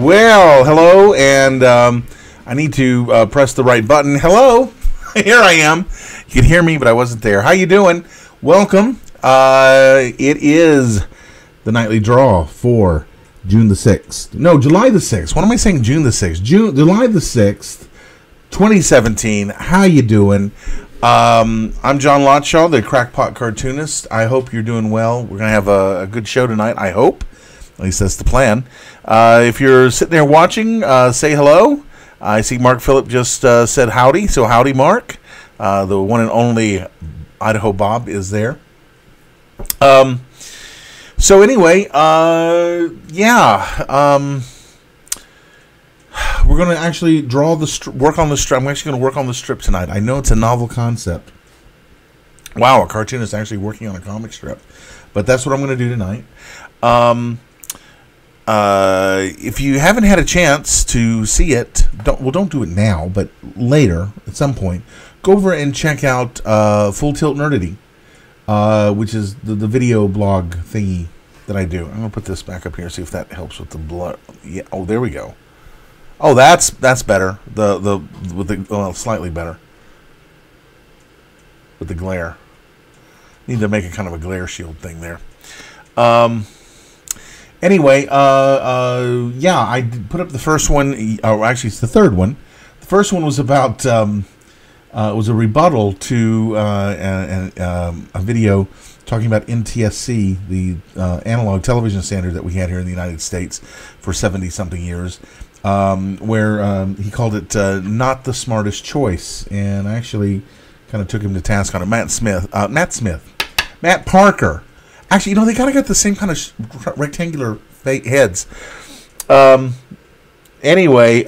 Well, hello, and I need to press the right button. Hello, here I am. You could hear me, but I wasn't there. How you doing? Welcome. It is the nightly draw for June the 6th. No, July the 6th. What am I saying? June the 6th. July the 6th, 2017. How you doing? I'm John Lotshaw, the crackpot cartoonist. I hope you're doing well. We're going to have a good show tonight, I hope. At least that's the plan. If you're sitting there watching, say hello. I see Mark Phillip just said howdy, so howdy, Mark. The one and only Idaho Bob is there. So anyway, we're going to actually work on the strip. I'm actually going to work on the strip tonight. I know it's a novel concept. Wow, a cartoonist actually working on a comic strip. But that's what I'm going to do tonight. If you haven't had a chance to see it, don't do it now, but later, at some point, go over and check out Full Tilt Nerdity, which is the video blog thingy that I do. I'm going to put this back up here, see if that helps with the blur. Yeah, oh, there we go. Oh, that's better. Slightly better with the glare. Need to make a kind of a glare shield thing there. Anyway, I put up the first one. Oh, actually, it's the third one. The first one was about it was a rebuttal to a video talking about NTSC, the analog television standard that we had here in the United States for 70-something years, where he called it not the smartest choice, and I actually kind of took him to task on it. Matt Parker. Actually, they kind of got the same kind of rectangular heads. Anyway, he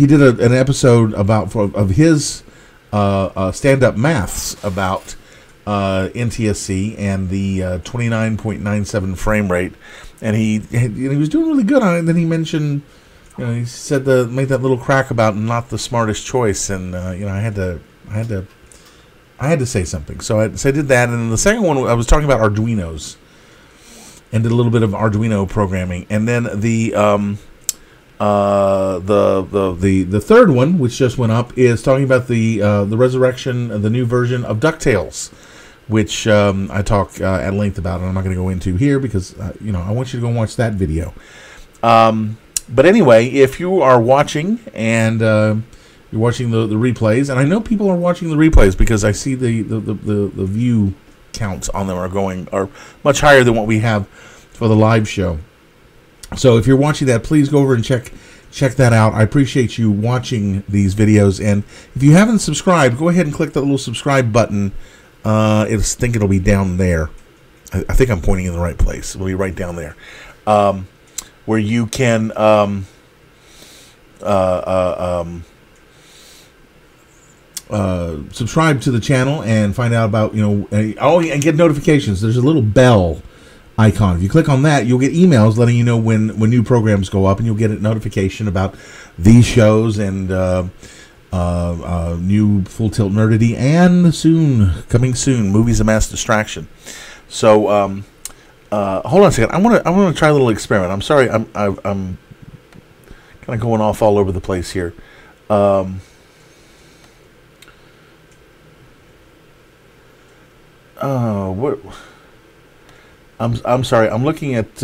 did an episode of his stand-up maths about NTSC and the 29.97 frame rate, and he was doing really good on it. And then he mentioned, he said made that little crack about not the smartest choice, and I had to say something, so I did that. And then the second one, I was talking about Arduinos, and did a little bit of Arduino programming. And then the third one, which just went up, is talking about the resurrection of the new version of DuckTales, which I talk at length about, and I'm not going to go into here because I want you to go and watch that video. But anyway, if you are watching and you're watching the replays, and I know people are watching the replays because I see the view counts on them are much higher than what we have for the live show. So if you're watching that, please go over and check that out. I appreciate you watching these videos, and if you haven't subscribed, go ahead and click that little subscribe button. I think it'll be down there. I think I'm pointing in the right place. It'll be right down there, where you can subscribe to the channel and find out about and get notifications. There's a little bell icon. If you click on that, you'll get emails letting you know when new programs go up, and you'll get a notification about these shows and new Full Tilt Nerdity, and coming soon, Movies a Mass Distraction. So hold on a second. I want to try a little experiment. I'm sorry. I'm kind of going off all over the place here. What? I'm sorry. I'm looking at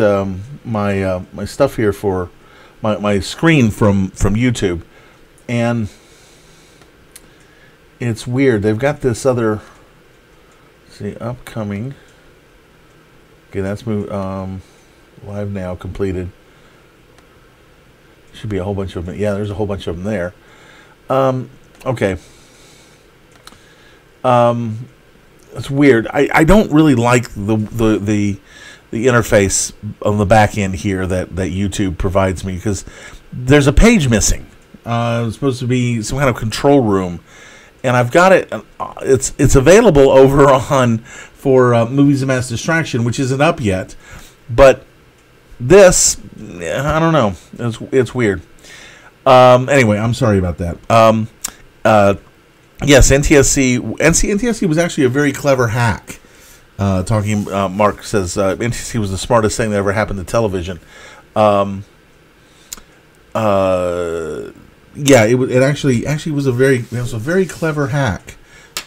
my stuff here for my screen from YouTube, and it's weird. They've got this other. See, upcoming. Okay, that's live now, completed. Should be a whole bunch of them. Yeah, there's a whole bunch of them there. Okay. It's weird. I don't really like the interface on the back end here that YouTube provides me, because there's a page missing. It's supposed to be some kind of control room, and I've got it. It's available over on for Movies of Mass Distraction, which isn't up yet. But this, I don't know. It's weird. Anyway, I'm sorry about that. Yes, NTSC was actually a very clever hack talking. Mark says NTC was the smartest thing that ever happened to television. Yeah, it actually was a very clever hack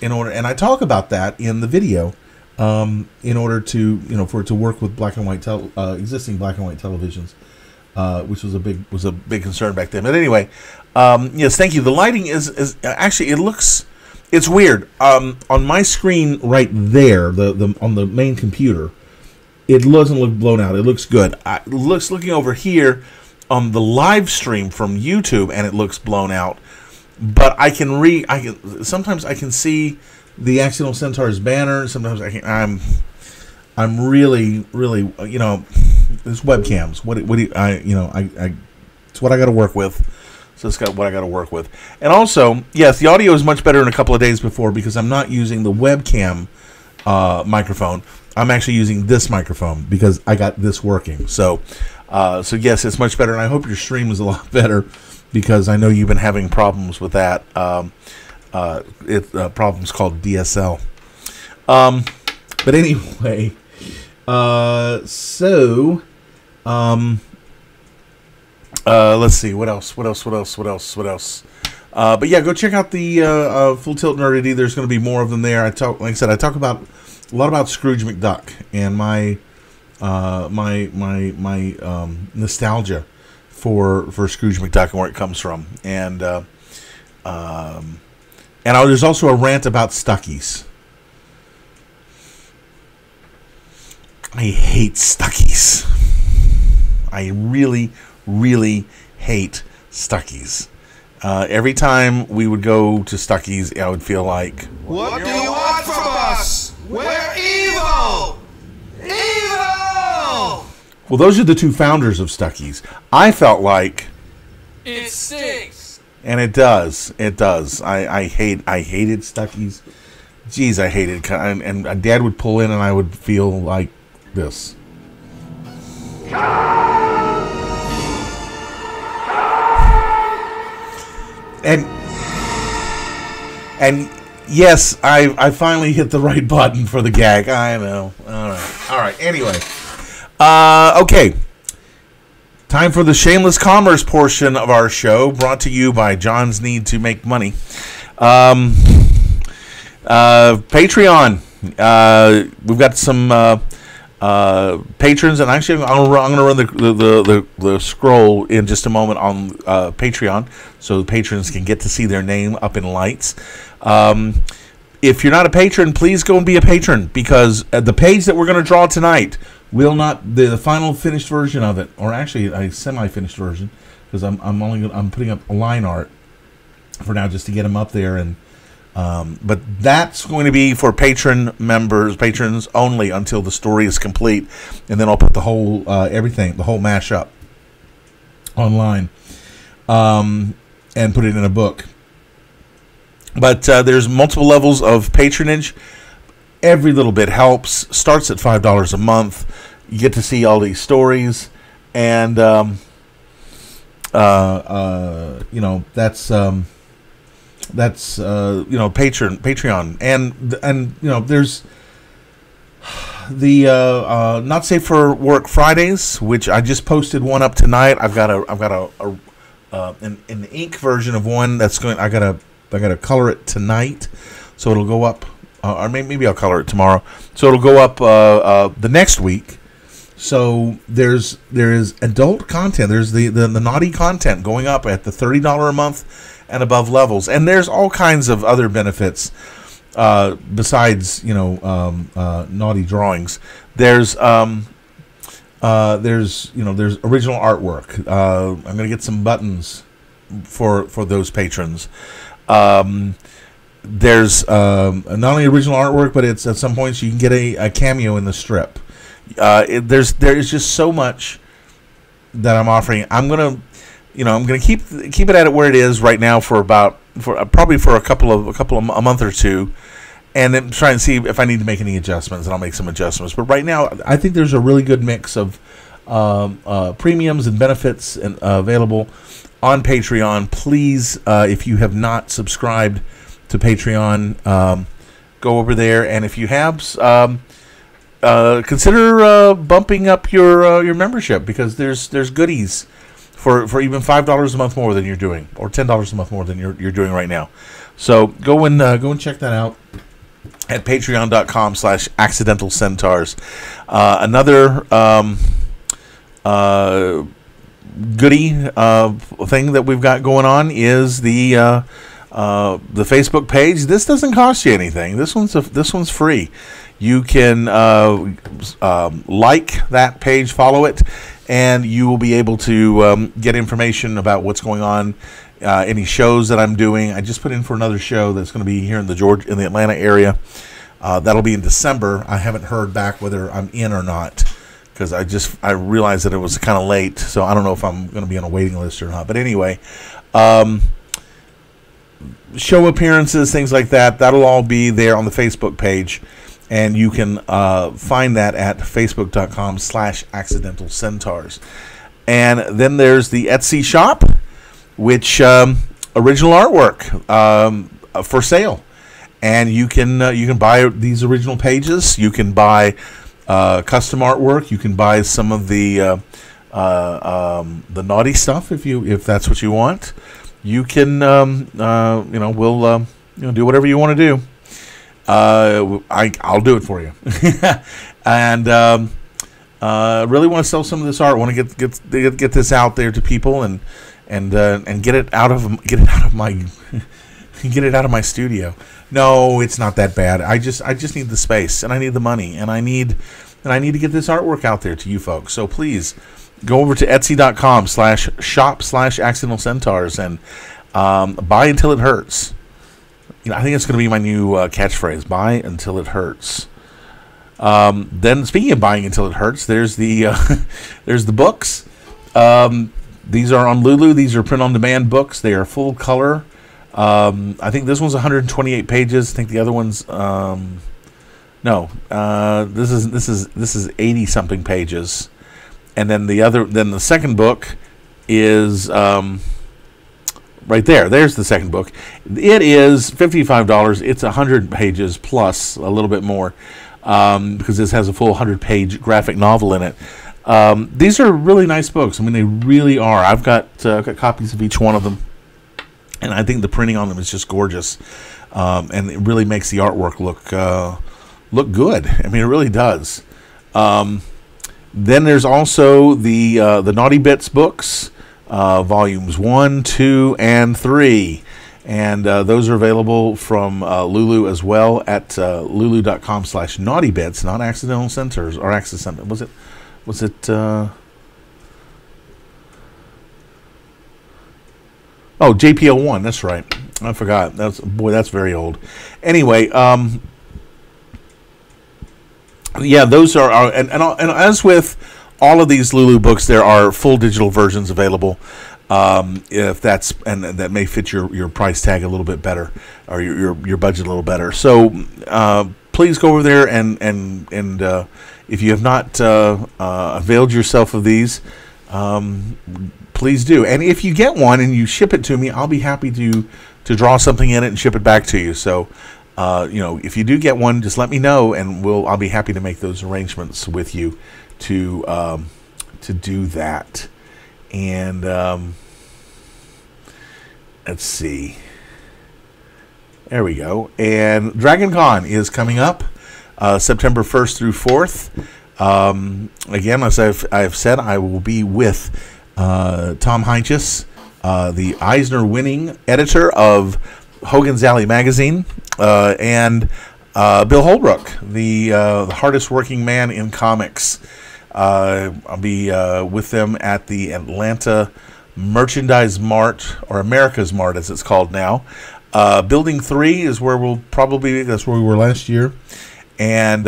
in order, and I talk about that in the video, in order to for it to work with black and white existing black and white televisions, which was a big concern back then. But anyway, yes, thank you. The lighting is actually it's weird. On my screen right there, the on the main computer, it doesn't look blown out. It looks good. Looking over here on the live stream from YouTube, and it looks blown out. But sometimes I can see the Accidental Centaurs banner. Sometimes I'm really this webcams. It's what I got to work with. So it's what I got to work with. And also, yes, the audio is much better in a couple of days before, because I'm not using the webcam microphone. I'm actually using this microphone because I got this working. So yes, it's much better, and I hope your stream is a lot better, because I know you've been having problems with that. Problems called DSL. But anyway, let's see what else. But yeah, go check out the Full Tilt Nerdity. There's going to be more of them there. I talk about a lot about Scrooge McDuck and my nostalgia for Scrooge McDuck and where it comes from, and there's also a rant about Stuckies. I hate Stuckies. I really, really hate Stuckies. Every time we would go to Stuckies, I would feel like, what do you want from us? We're evil! Evil! Well, those are the two founders of Stuckies. I felt like it stinks. And it does. It does. I hated Stuckies. Jeez, I hated it. And Dad would pull in and I would feel like this. And yes, I finally hit the right button for the gag. I know. All right. Anyway. Okay. Time for the shameless commerce portion of our show, brought to you by John's Need to Make Money. Patreon. We've got some patrons, and actually I'm going to run the scroll in just a moment on Patreon, so the patrons can get to see their name up in lights. If you're not a patron, please go and be a patron, because the page that we're going to draw tonight will not, the final finished version of it, or actually a semi-finished version, because I'm putting up line art for now just to get them up there, and but that's going to be for patrons only until the story is complete, and then I'll put the whole everything, the whole mashup online, and put it in a book. But there's multiple levels of patronage. Every little bit helps. Starts at $5 a month. You get to see all these stories, and that's Patreon, and there's the Not Safe for Work Fridays, which I just posted one up tonight. I've got an ink version of one that's going. I gotta color it tonight, so it'll go up, or maybe I'll color it tomorrow, so it'll go up the next week. So there is adult content. There's the naughty content going up at the $30 a month and above levels, and there's all kinds of other benefits besides naughty drawings. There's original artwork. I'm gonna get some buttons for those patrons. There's not only original artwork, but it's at some points you can get a cameo in the strip. There is just so much that I'm offering. I'm gonna keep it at it where it is right now for probably for a month or two, and then try and see if I need to make any adjustments, and I'll make some adjustments. But right now, I think there's a really good mix of premiums and benefits available on Patreon. Please, if you have not subscribed to Patreon, go over there, and if you have, consider bumping up your membership, because there's goodies for even $5 a month more than you're doing, or $10 a month more than you're doing right now. So go and check that out at patreon.com/accidental centaurs. Another goodie thing that we've got going on is the Facebook page. This doesn't cost you anything. This one's free. You can like that page, follow it, and you will be able to get information about what's going on, any shows that I'm doing. I just put in for another show that's going to be here in the Atlanta area. That'll be in December. I haven't heard back whether I'm in or not, because I realized that it was kind of late, so I don't know if I'm going to be on a waiting list or not. But anyway, show appearances, things like that, that'll all be there on the Facebook page, and you can find that at facebook.com/accidental centaurs. And then there's the Etsy shop, which original artwork for sale, and you can buy these original pages. You can buy custom artwork. You can buy some of the naughty stuff if that's what you want. You can we'll do whatever you want to do. I'll do it for you. And really want to sell some of this art. I want to get this out there to people and get it out of my studio. No, it's not that bad. I just need the space, and I need the money, and I need to get this artwork out there to you folks. So please go over to etsy.com/shop/accidental centaurs and buy until it hurts. I think it's going to be my new catchphrase: buy until it hurts. Then, speaking of buying until it hurts, there's the there's the books. These are on Lulu. These are print-on-demand books. They are full color. I think this one's 128 pages. I think the other one's this is 80 something pages, and then the second book is right there. There's the second book. It is $55. It's 100 pages plus a little bit more, because this has a full 100-page graphic novel in it. These are really nice books. I mean, they really are. I've got copies of each one of them, and I think the printing on them is just gorgeous, and it really makes the artwork look good. I mean, it really does. Then there's also the Naughty Bits books, volumes 1, 2, and 3, and those are available from Lulu as well at lulu.com/naughtybits, not Accidental Centaurs or Accidental. Was it? Oh, JPO1. That's right. I forgot. That's very old. Anyway, yeah, those are and as with all of these Lulu books, there are full digital versions available. If that may fit your price tag a little bit better, or your budget a little better. So please go over there and if you have not availed yourself of these, please do. And if you get one and you ship it to me, I'll be happy to draw something in it and ship it back to you. So if you do get one, just let me know, and I'll be happy to make those arrangements with you to do that. And let's see. There we go. And Dragon Con is coming up September 1st through 4th. Again, as I've said, I will be with Tom Heinches, the Eisner-winning editor of Hogan's Alley magazine, and Bill Holbrook, the hardest working man in comics. I'll be with them at the Atlanta Merchandise Mart, or America's Mart as it's called now. Building 3 is where that's where we were last year. And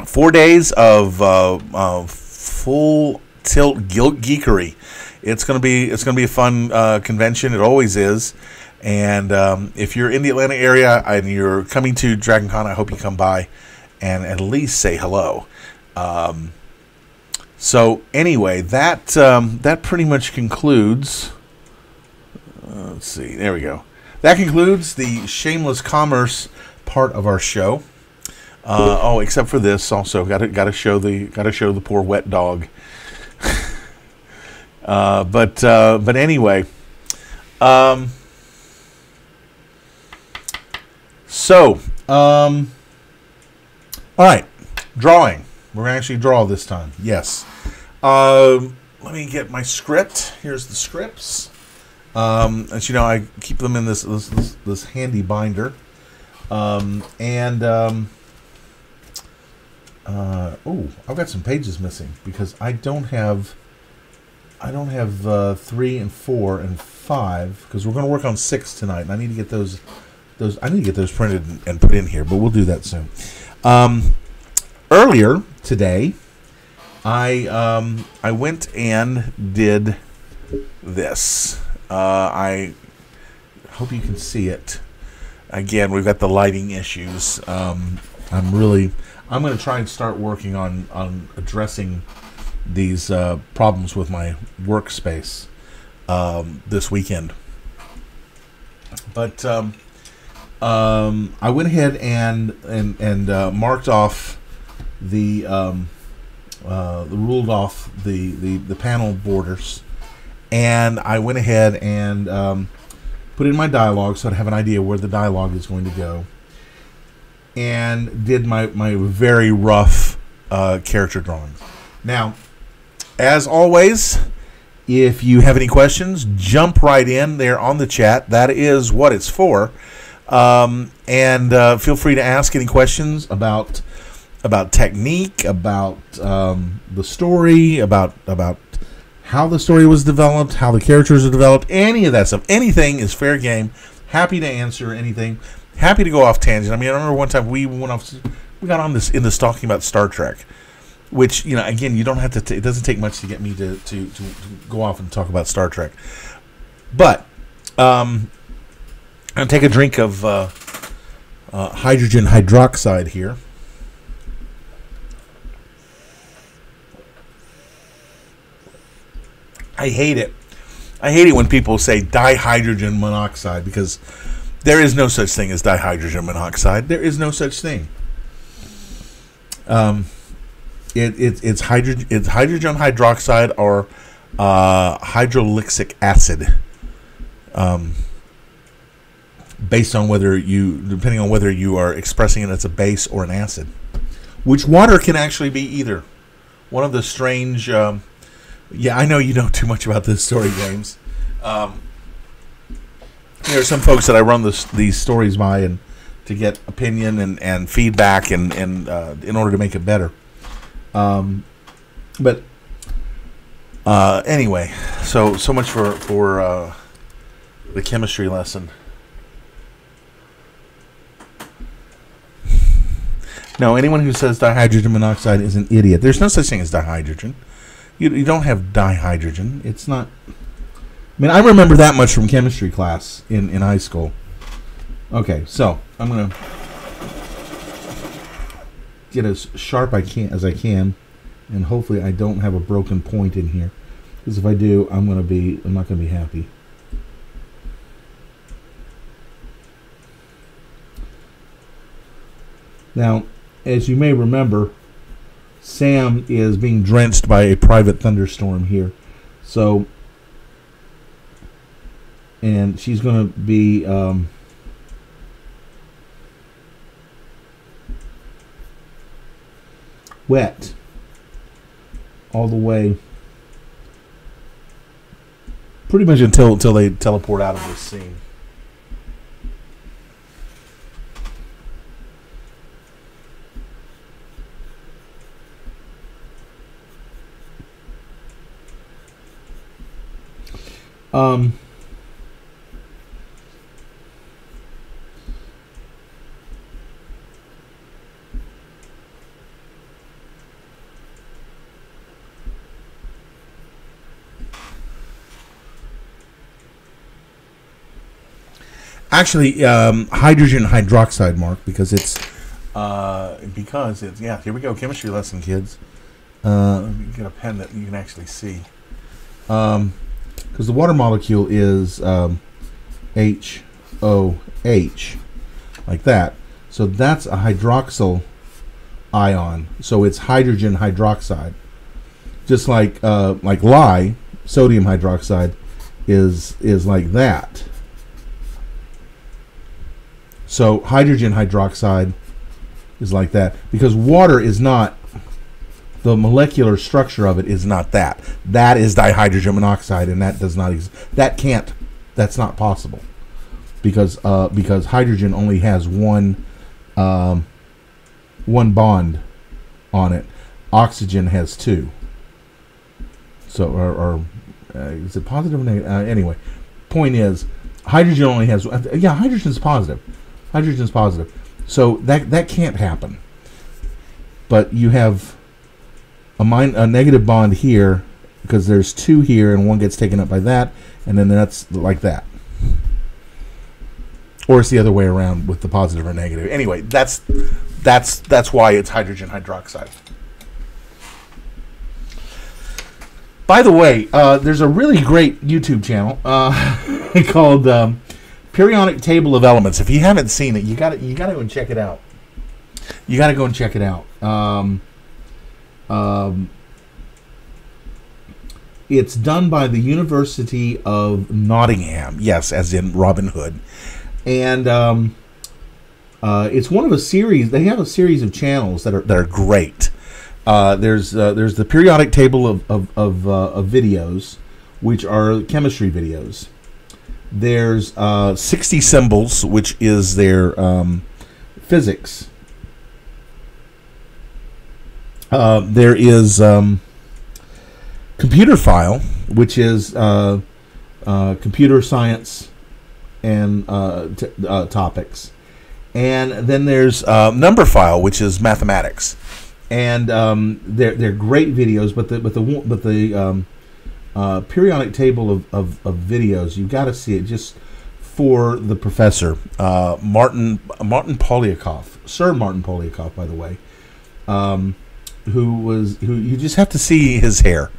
4 days of full tilt geekery. It's gonna be a fun convention. It always is. And if you're in the Atlanta area and you're coming to Dragon Con, I hope you come by and at least say hello. So anyway, that pretty much concludes. Let's see. There we go. That concludes the shameless commerce part of our show. Oh, except for this, also got to show the poor wet dog. But anyway, all right, drawing. We're gonna actually draw this time. Yes. Let me get my script. Here's the scripts. As you know, I keep them in this handy binder. Oh, I've got some pages missing because I don't have 3 and 4 and 5 because we're going to work on 6 tonight, and I need to get those printed and put in here, but we'll do that soon. Earlier today, I went and did this. I hope you can see it. Again, we've got the lighting issues. I'm going to try and start working on addressing these problems with my workspace this weekend. But I went ahead and marked off ruled off the panel borders, and I went ahead and put in my dialogue so I'd have an idea where the dialogue is going to go, and did my very rough character drawings. Now, as always, if you have any questions, jump right in there on the chat. That is what it's for. And feel free to ask any questions about technique, about the story, about how the story was developed, how the characters are developed, any of that stuff. Anything is fair game. Happy to answer anything. Happy to go off tangent. I mean, I remember one time we got on this talking about Star Trek, which, you know, again, you don't have to. It doesn't take much to get me to go off and talk about Star Trek. But I'm gonna take a drink of hydrogen hydroxide here. I hate it. I hate it when people say dihydrogen monoxide, because there is no such thing as dihydrogen monoxide. There is no such thing. It's hydrogen hydroxide or hydrolyxic acid. Based on depending on whether you are expressing it as a base or an acid, which water can actually be either. One of the strange, yeah, I know you know too much about this story, James. There are some folks that I run these stories by, and to get opinion and feedback and in order to make it better. But anyway, so much for the chemistry lesson. No, anyone who says dihydrogen monoxide is an idiot. There's no such thing as dihydrogen. You don't have dihydrogen. It's not. I mean, I remember that much from chemistry class in high school. Okay, so I'm gonna get as sharp as I can, and hopefully I don't have a broken point in here. Because if I do, I'm not gonna be happy. Now, as you may remember, Sam is being drenched by a private thunderstorm here. So, and she's going to be wet all the way, pretty much until they teleport out of this scene. Actually, hydrogen hydroxide, Mark, because it's yeah. Here we go, chemistry lesson, kids. Let me get a pen that you can actually see. Because the water molecule is HOH, like that. So that's a hydroxyl ion, so it's hydrogen hydroxide. Just like Li, sodium hydroxide, is like that. So hydrogen hydroxide is like that because water is not, the molecular structure of it is not that. That is dihydrogen monoxide, and that does not exist. That's not possible because hydrogen only has one bond on it. Oxygen has two. So, is it positive or negative? Anyway, point is, hydrogen only has, hydrogen's positive. Hydrogen's positive. So that can't happen. But you have a negative bond here because there's two here and one gets taken up by that, and then that's like that. Or it's the other way around with the positive or negative. Anyway, that's why it's hydrogen hydroxide. By the way, there's a really great YouTube channel called Periodic Table of Elements. If you haven't seen it, you got to go and check it out. You got to go and check it out. It's done by the University of Nottingham. Yes, as in Robin Hood. And it's one of a series. They have a series of channels that are great. There's the periodic table of videos, which are chemistry videos. There's 60 symbols, which is their physics. There is computer file, which is computer science and topics, and then there's number file, which is mathematics. And they're great videos, but the periodic table of videos, you've got to see it just for the professor, Martin Polyakov, Sir Martin Polyakov, by the way, who you just have to see his hair.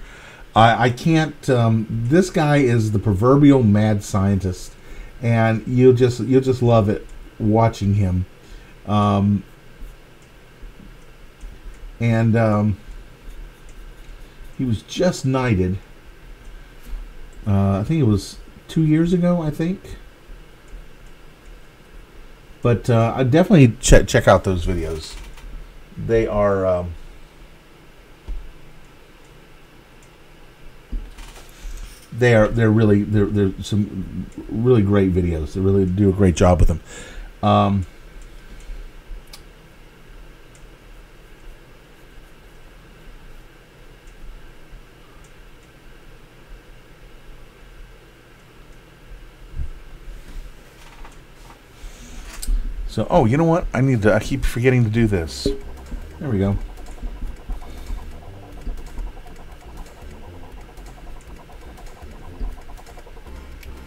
I can't. This guy is the proverbial mad scientist, and you'll just love it watching him. And he was just knighted. I think it was 2 years ago, I think. But I definitely check out those videos. They are they're some really great videos. They really do a great job with them. So, oh, you know what? I keep forgetting to do this. There we go.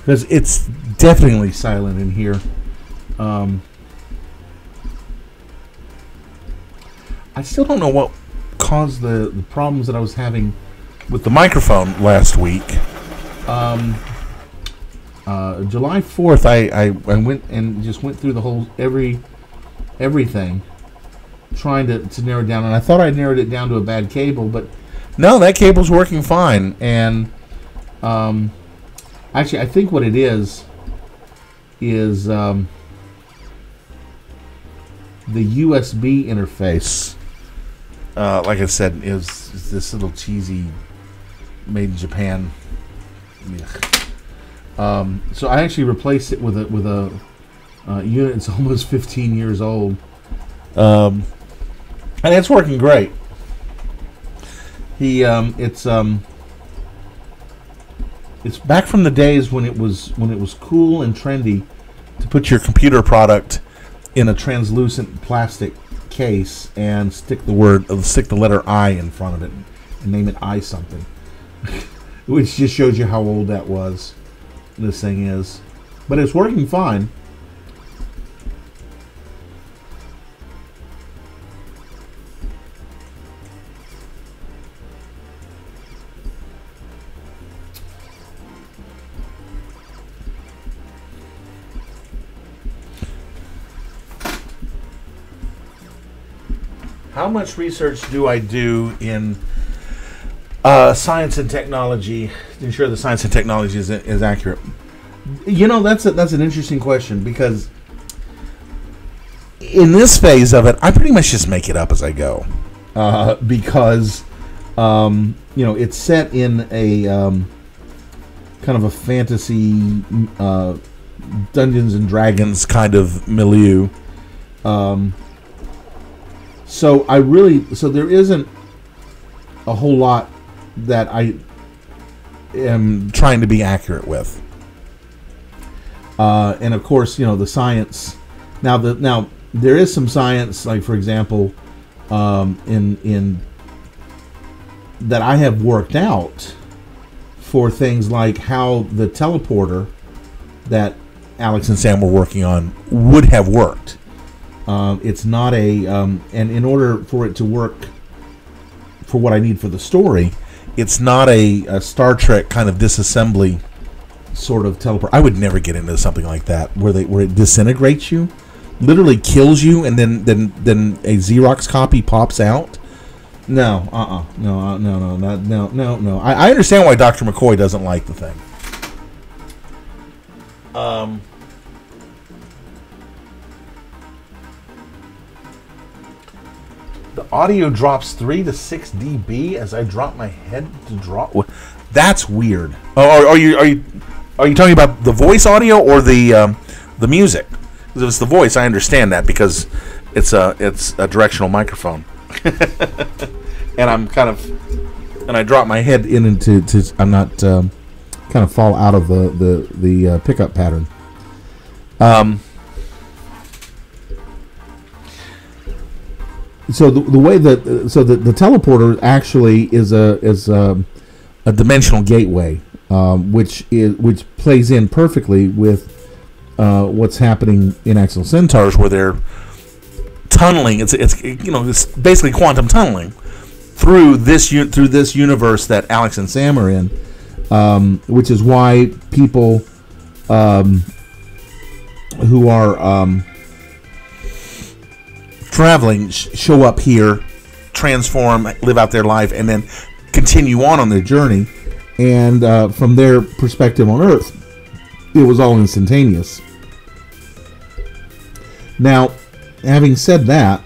Because it's definitely silent in here. I still don't know what caused the problems that I was having with the microphone last week. July 4th, I went and just went through the whole everything, trying to narrow it down, and I thought I narrowed it down to a bad cable, but no, that cable's working fine. And actually, I think what it is the USB interface. Like I said, is this little cheesy, made in Japan. So I actually replaced it with a unit that's almost 15 years old, and it's working great. It's back from the days when it was cool and trendy to put your computer product in a translucent plastic case and stick the letter I in front of it and name it I something, which just shows you how old that was. This thing is, but it's working fine. How much research do I do in science and technology to ensure the science and technology is accurate? You know, that's an interesting question, because in this phase of it, I pretty much just make it up as I go, because you know, it's set in a kind of a fantasy Dungeons and Dragons kind of milieu. So there isn't a whole lot that I am trying to be accurate with. And of course, you know, the science. Now there is some science, like for example, in that I have worked out for things like how the teleporter that Alex and Sam were working on would have worked. It's not a and in order for it to work for what I need for the story, it's not a Star Trek kind of disassembly sort of teleport. I would never get into something like that where it disintegrates you, literally kills you, and then a Xerox copy pops out. No, no. I understand why Dr. McCoy doesn't like the thing. The audio drops 3 to 6 dB as I drop my head to drop. That's weird. Oh, are you talking about the voice audio or the music? Because if it's the voice, I understand that because it's a directional microphone, and I drop my head into I'm not kind of fall out of the pickup pattern. So the way that the teleporter actually is a dimensional gateway, which plays in perfectly with what's happening in Accidental Centaurs, where they're tunneling. It's basically quantum tunneling through this universe that Alex and Sam are in, which is why people who are traveling show up here, transform, live out their life, and then continue on their journey. And from their perspective on Earth, it was all instantaneous. Now, having said that,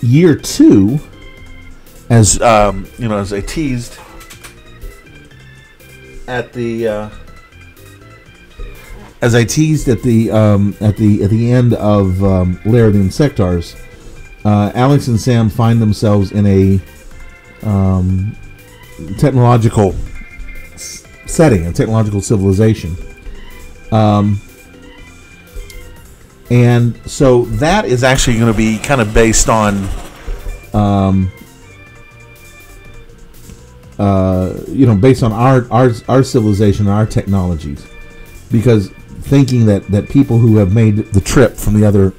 year 2, as as I teased at the end of Lair of the Insectars, Alex and Sam find themselves in a technological setting, a technological civilization. And so that is actually going to be kind of based on, based on our civilization and our technologies, because thinking that people who have made the trip from the other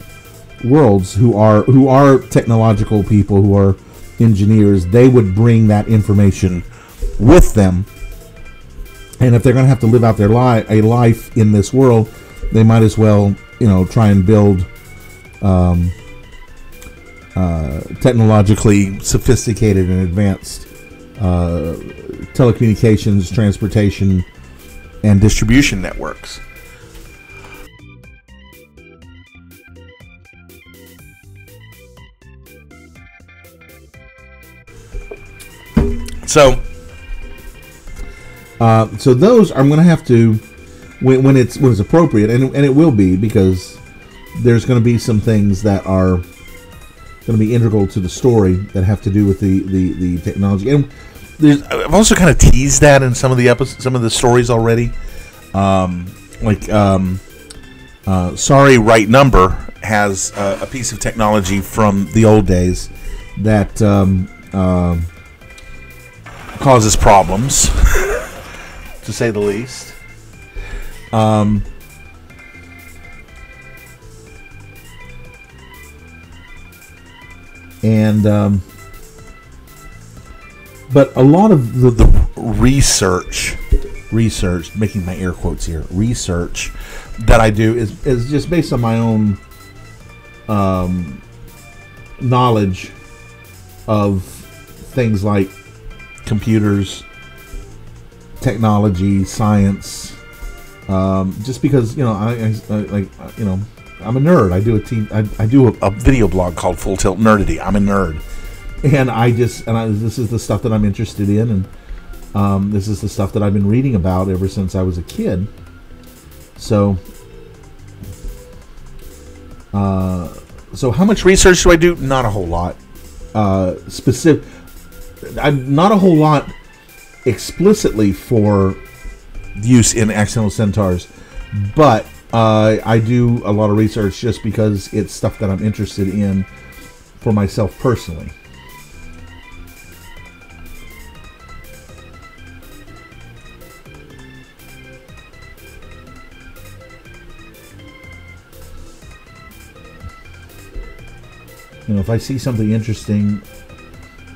worlds, who are technological people, who are engineers, they would bring that information with them. And if they're going to have to live out their a life in this world, they might as well, try and build technologically sophisticated and advanced telecommunications, transportation, and distribution networks. So those I'm going to have to, when it's appropriate, and it will be, because there's going to be some things that are going to be integral to the story that have to do with the technology. And I've also kind of teased that in some of the episodes, some of the stories already. Sorry, Right Number has a piece of technology from the old days that causes problems, to say the least. But a lot of the research, making my air quotes here, research that I do is just based on my own knowledge of things like computers, technology, science. Just because I like I'm a nerd. I do a video blog called Full Tilt Nerdity. I'm a nerd, and this is the stuff that I'm interested in, and this is the stuff that I've been reading about ever since I was a kid. So, so how much research do I do? Not a whole lot. Not a whole lot explicitly for use in Accidental Centaurs, but I do a lot of research just because it's stuff that I'm interested in for myself personally. If I see something interesting,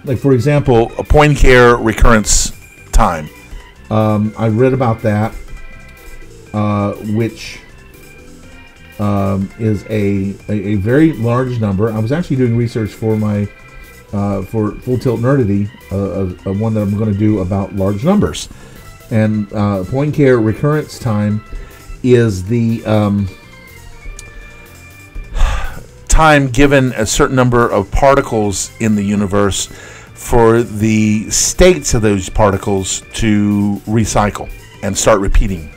like for example, a Poincare recurrence time. I read about that, which is a very large number. I was actually doing research for my for Full Tilt Nerdity, one that I'm going to do about large numbers. And Poincare recurrence time is the time given a certain number of particles in the universe for the states of those particles to recycle and start repeating.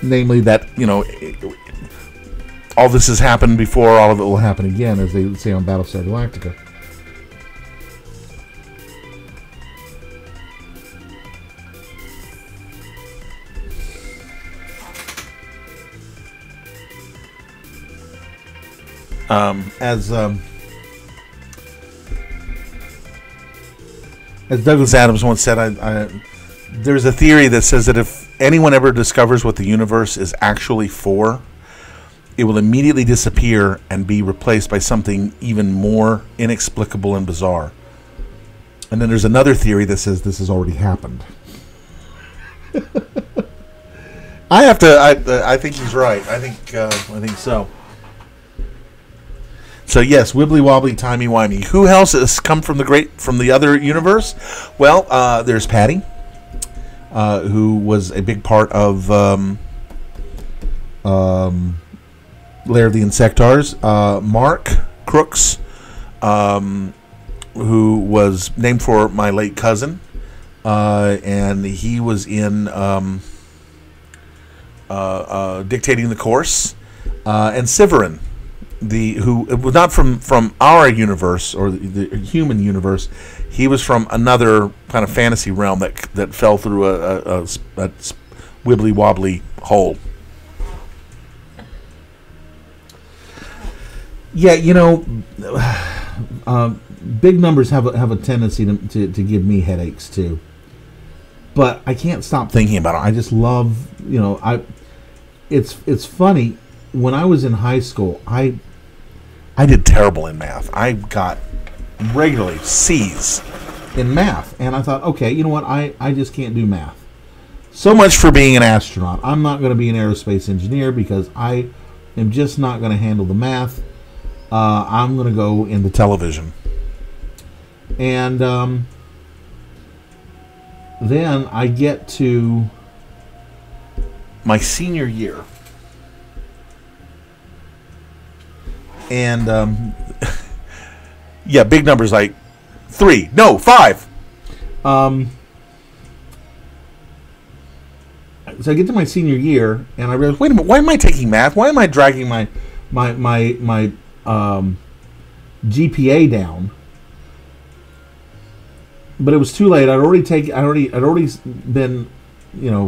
Namely that, all this has happened before, all of it will happen again, as they say on Battlestar Galactica. As Douglas Adams once said, there's a theory that says that if anyone ever discovers what the universe is actually for, it will immediately disappear and be replaced by something even more inexplicable and bizarre. And then there's another theory that says this has already happened. I think he's right. I think so. So yes, wibbly wobbly, timey wimey. Who else has come from the other universe? Well, there's Patty, who was a big part of Lair of the Insectars. Mark Crooks, who was named for my late cousin, and he was in Dictating the Course, and Severin. Who was not from our universe or the human universe. He was from another kind of fantasy realm that fell through a wibbly wobbly hole. Yeah, big numbers have a tendency to give me headaches too. But I can't stop thinking about it. I just love, it's funny. When I was in high school, I did terrible in math. I got regularly C's in math. And I thought, okay, you know what? I just can't do math. So much for being an astronaut. I'm not going to be an aerospace engineer because I am just not going to handle the math. I'm going to go into television. And then I get to my senior year. And yeah, big numbers like 3, no, 5. So I get to my senior year, and I realize, wait a minute, why am I taking math? Why am I dragging my GPA down? But it was too late. I'd already been,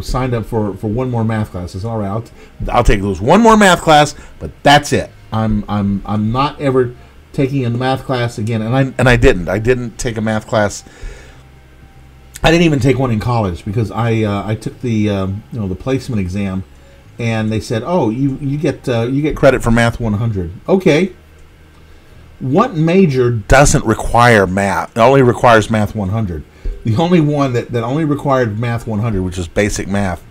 signed up for one more math class. I said, all right, I'll take those one more math class, but that's it. I'm not ever taking a math class again, and I didn't take a math class. I didn't even take one in college because I took the the placement exam, and they said, oh, you get credit for Math 100. Okay. What major doesn't require math? It only requires Math 100. The only one that only required Math 100, which is basic math,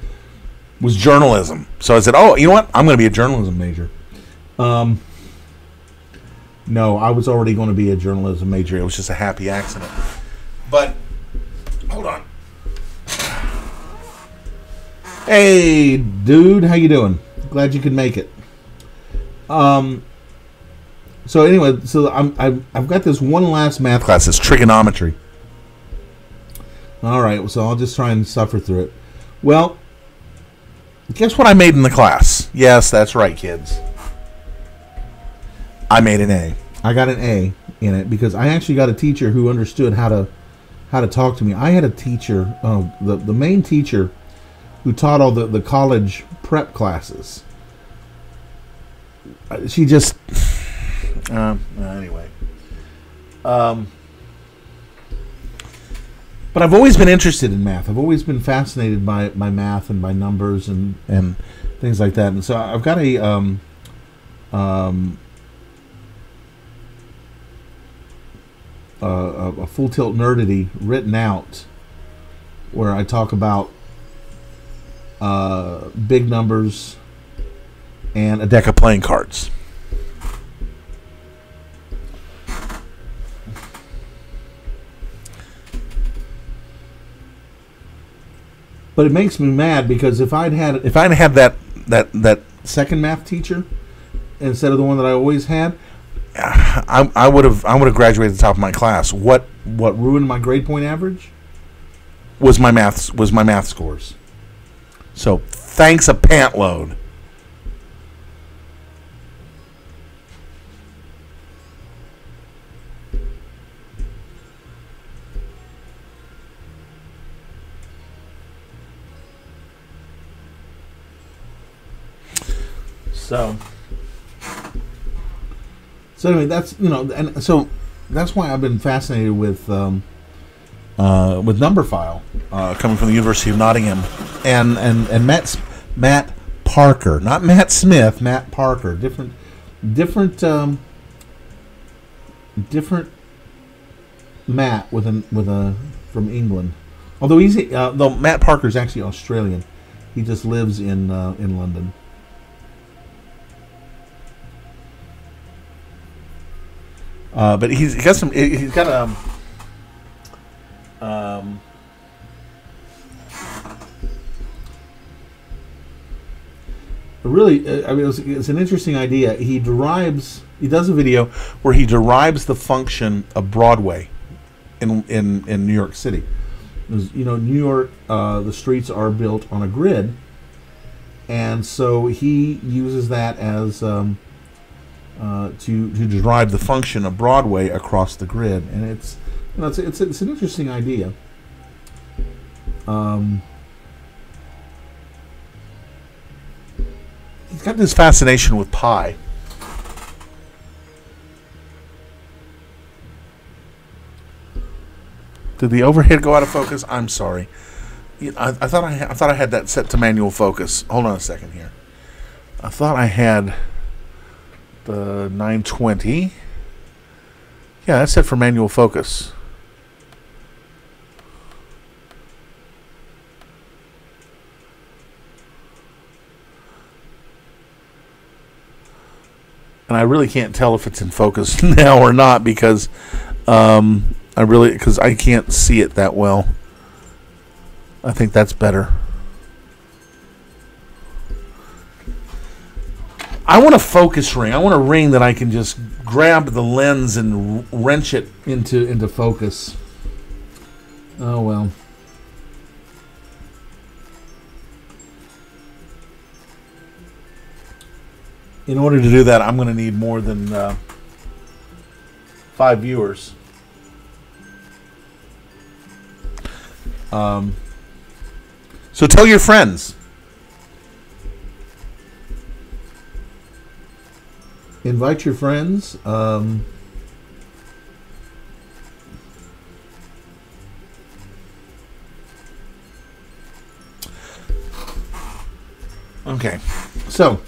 was journalism. So I said, oh, you know what? I'm going to be a journalism major. No, I was already going to be a journalism major. It was just a happy accident. But, hold on. Hey, dude, how you doing? Glad you could make it. So anyway, so I've got this one last math class. It's trigonometry. All right, so I'll just try and suffer through it. Well, guess what I made in the class? Yes, that's right, kids. I made an A. I got an A in it because I actually got a teacher who understood how to talk to me. I had a teacher, the main teacher, who taught all the college prep classes. She just anyway. But I've always been interested in math. I've always been fascinated by math and by numbers and things like that. And so I've got a full tilt nerdity written out where I talk about big numbers and a deck of playing cards. But it makes me mad because if I'd had that second math teacher instead of the one that I always had, I would have graduated at the top of my class. What ruined my grade point average was my math scores. So thanks a pant load. So anyway, that's and so that's why I've been fascinated with number file coming from the University of Nottingham and Matt Parker, not Matt Smith, Matt Parker, different Matt with a from England. Although though Matt Parker is actually Australian, he just lives in London. But he's got really, it's an interesting idea. He does a video where he derives the function of Broadway in New York City. New York, the streets are built on a grid, and so he uses that as to derive the function of Broadway across the grid, and it's an interesting idea. He's got this fascination with pi. Did the overhead go out of focus? I'm sorry. I thought I had that set to manual focus. Hold on a second here. I thought I had the 920. Yeah, that's set for manual focus. And I really can't tell if it's in focus now or not because I can't see it that well. I think that's better. I want a focus ring. I want a ring that I can just grab the lens and wrench it into focus. Oh well. In order to do that, I'm going to need more than 5 viewers. So tell your friends. Invite your friends. Okay. So,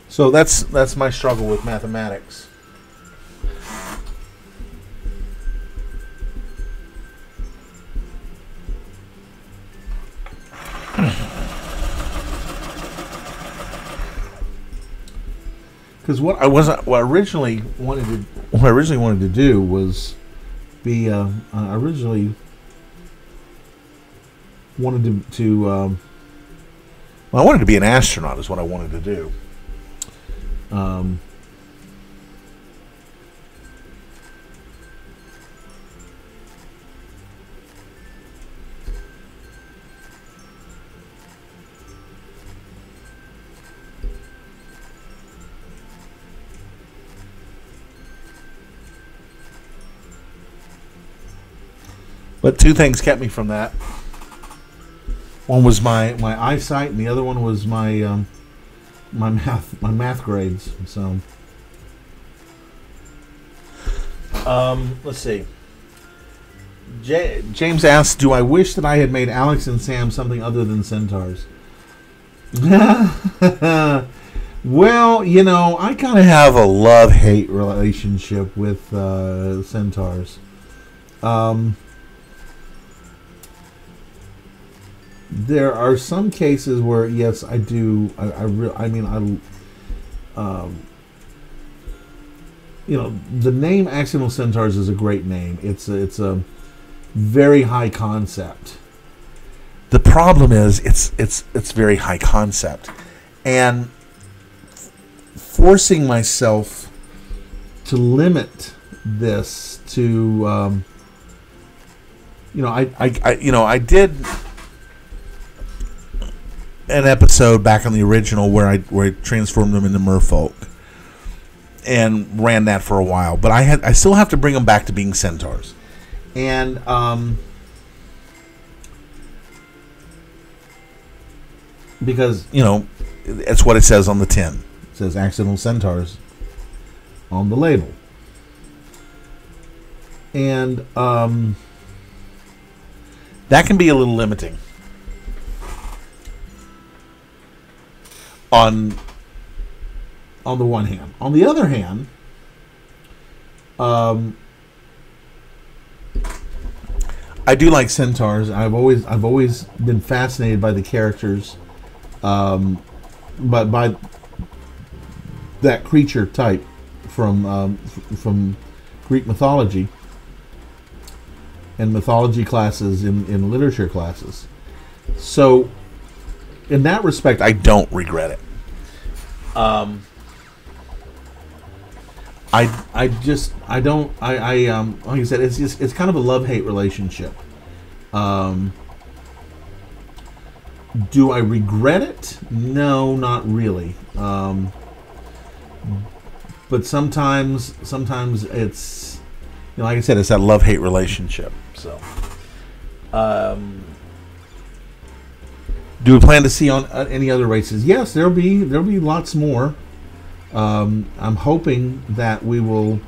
So that's my struggle with mathematics. Because what I originally wanted to do was be I originally wanted to well, I wanted to be an astronaut is what I wanted to do. But two things kept me from that. One was my eyesight, and the other one was my math grades. So, let's see. James asks, "Do I wish that I had made Alex and Sam something other than centaurs?" Well, you know, I kind of have a love-hate relationship with centaurs. There are some cases where, yes, I do. You know, the name Accidental Centaurs is a great name. It's a very high concept. The problem is, it's very high concept, and forcing myself to limit this to, I did an episode back on the original where I transformed them into merfolk and ran that for a while, but I still have to bring them back to being centaurs, and because it's what it says on the tin. It says Accidental Centaurs on the label, and that can be a little limiting. On the one hand, on the other hand, I do like centaurs. I've always been fascinated by the characters, but by that creature type from Greek mythology and mythology classes in literature classes. So, in that respect, I don't regret it. Like I said, it's kind of a love-hate relationship. Do I regret it? No, not really. But sometimes it's, like I said, it's that love-hate relationship. So, do we plan to see on any other races? Yes, there'll be lots more. I'm hoping that we will,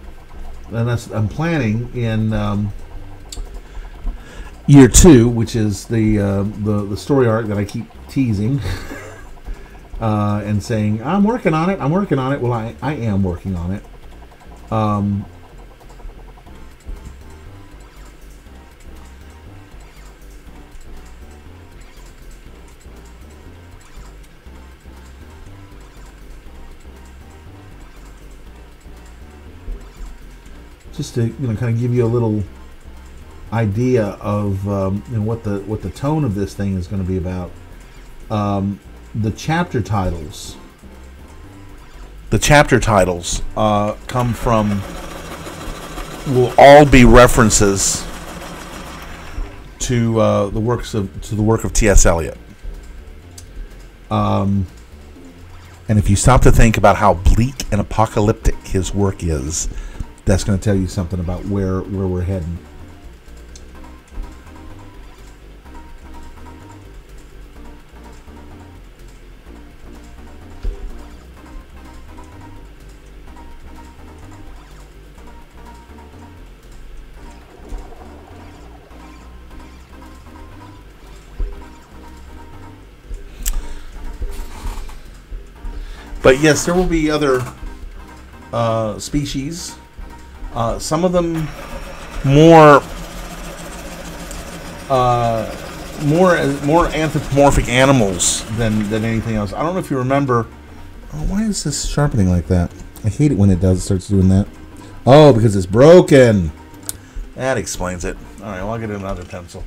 and I'm planning in year 2, which is the story arc that I keep teasing and saying I'm working on it. Well, I am working on it. Just to kind of give you a little idea of what the tone of this thing is going to be about. The chapter titles. The chapter titles come from, will all be references to the work of T.S. Eliot. And if you stop to think about how bleak and apocalyptic his work is, that's going to tell you something about where we're heading. But yes, there will be other species. Some of them more anthropomorphic animals than anything else. I don't know if you remember. Oh, why is this sharpening like that? I hate it when it starts doing that. Oh, because it's broken. That explains it. All right, well, I'll get another pencil.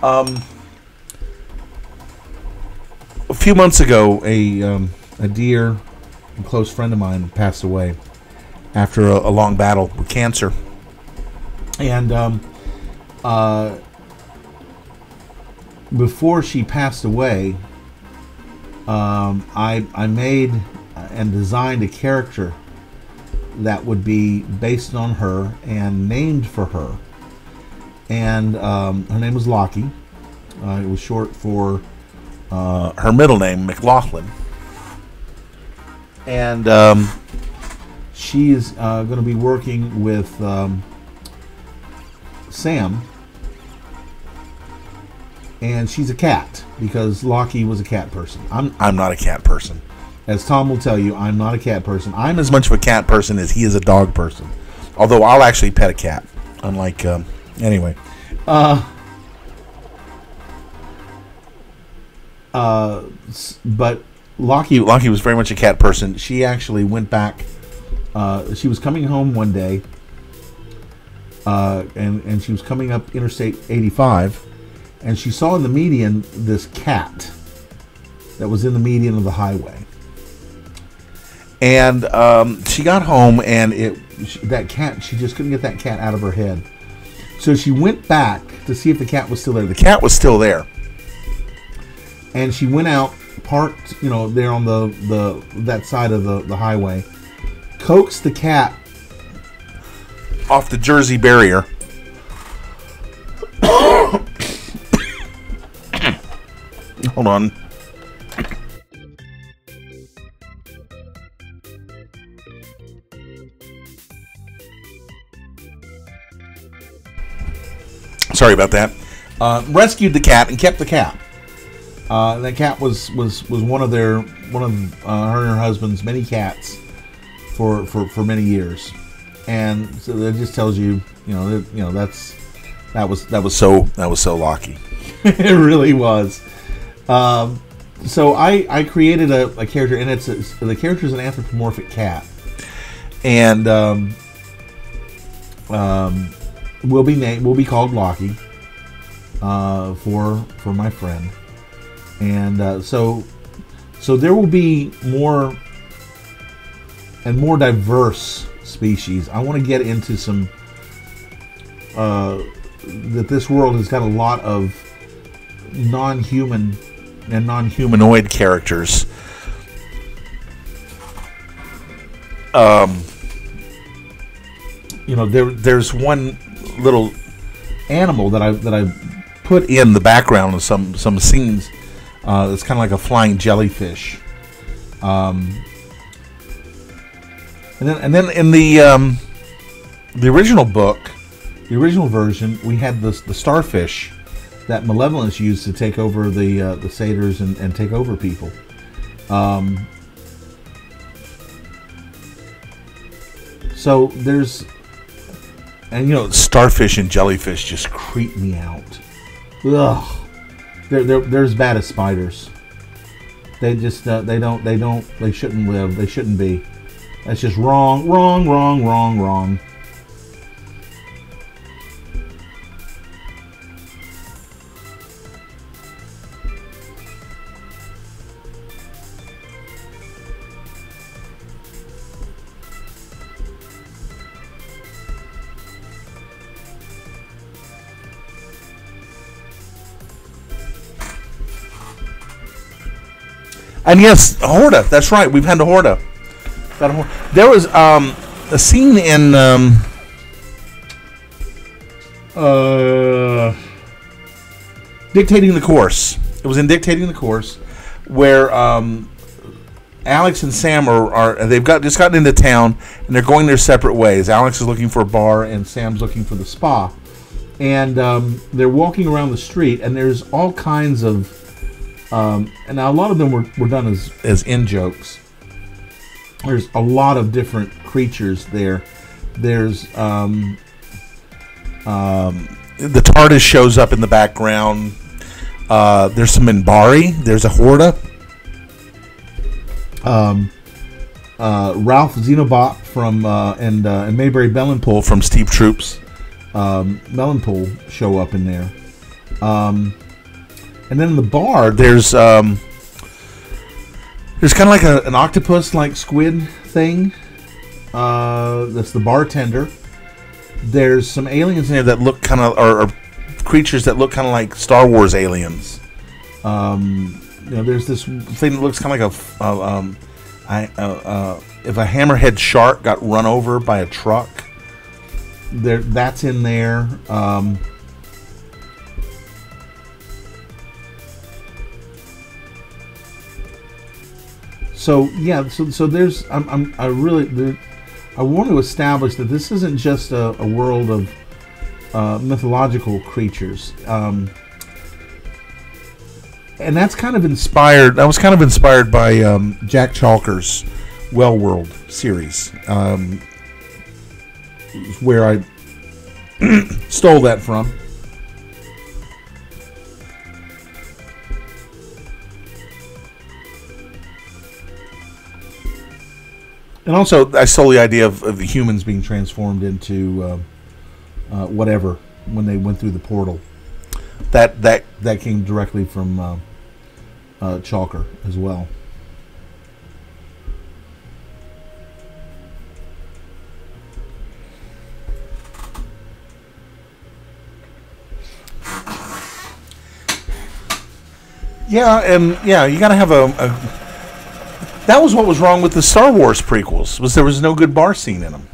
A few months ago, a dear and close friend of mine passed away after a long battle with cancer. And before she passed away, I made and designed a character that would be based on her and named for her. And her name was Lockie. It was short for her middle name, McLaughlin. And she's going to be working with Sam. And she's a cat, because Lockie was a cat person. I'm not a cat person. As Tom will tell you, I'm not a cat person. I'm as much of a cat person as he is a dog person. Although I'll actually pet a cat. Unlike, anyway. But Lockie was very much a cat person. She actually went back. She was coming home one day. And she was coming up Interstate 85. And she saw in the median this cat that was in the median of the highway. And she got home, and that cat, she just couldn't get that cat out of her head. So she went back to see if the cat was still there. The cat was still there. And she went out, parked, there on that side of the highway, coaxed the cat off the Jersey barrier. Hold on. Sorry about that. Rescued the cat and kept the cat. That cat was one of her and her husband's many cats for many years, and so that just tells you, that was so Lockie. It really was. So I created a character, and the character is an anthropomorphic cat, and will be called Lockie for my friend, and so there will be more and more diverse species. I want to get into some that this world has got a lot of non-human and non-humanoid characters. There's one little animal that I put in the background of some scenes. It's kind of like a flying jellyfish. And then in the original book, the original version, we had the starfish that Malevolence used to take over the satyrs and take over people. So there's, and starfish and jellyfish just creep me out. Ugh, they're as bad as spiders. They just they shouldn't live. They shouldn't be. That's just wrong. And yes, Horda. That's right. We've had a Horda. There was a scene in Dictating the Course. It was in Dictating the Course where Alex and Sam they've just gotten into town, and they're going their separate ways. Alex is looking for a bar, and Sam's looking for the spa. And they're walking around the street, and there's all kinds of and now a lot of them were done as in jokes. There's a lot of different creatures there. There's the TARDIS shows up in the background. There's some Minbari. There's a Horda. Ralph Xenobot from and Mayberry Melonpool from Steve Troop's Melonpool show up in there. And then in the bar, there's kind of like an octopus-like squid thing. That's the bartender. There's some aliens in there that look kind of, or creatures that look kind of like Star Wars aliens. There's this thing that looks kind of like if a hammerhead shark got run over by a truck. That's in there. So there's I want to establish that this isn't just a world of mythological creatures, and that's kind of inspired. That was kind of inspired by Jack Chalker's Well World series, where I stole that from. And also, I stole the idea of the humans being transformed into whatever when they went through the portal. That came directly from Chalker as well. Yeah, and you got to have a. That was what was wrong with the Star Wars prequels, was there was no good bar scene in them.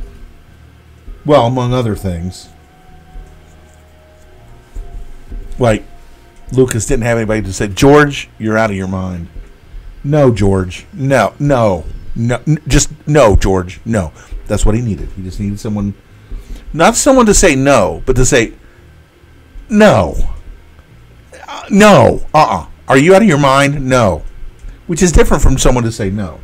Well, among other things. Like, Lucas didn't have anybody to say, George, you're out of your mind. No, George. No, just no, George. No. That's what he needed. He just needed someone, not someone to say no, but to say, no. No. Are you out of your mind? No. Which is different from someone to say no.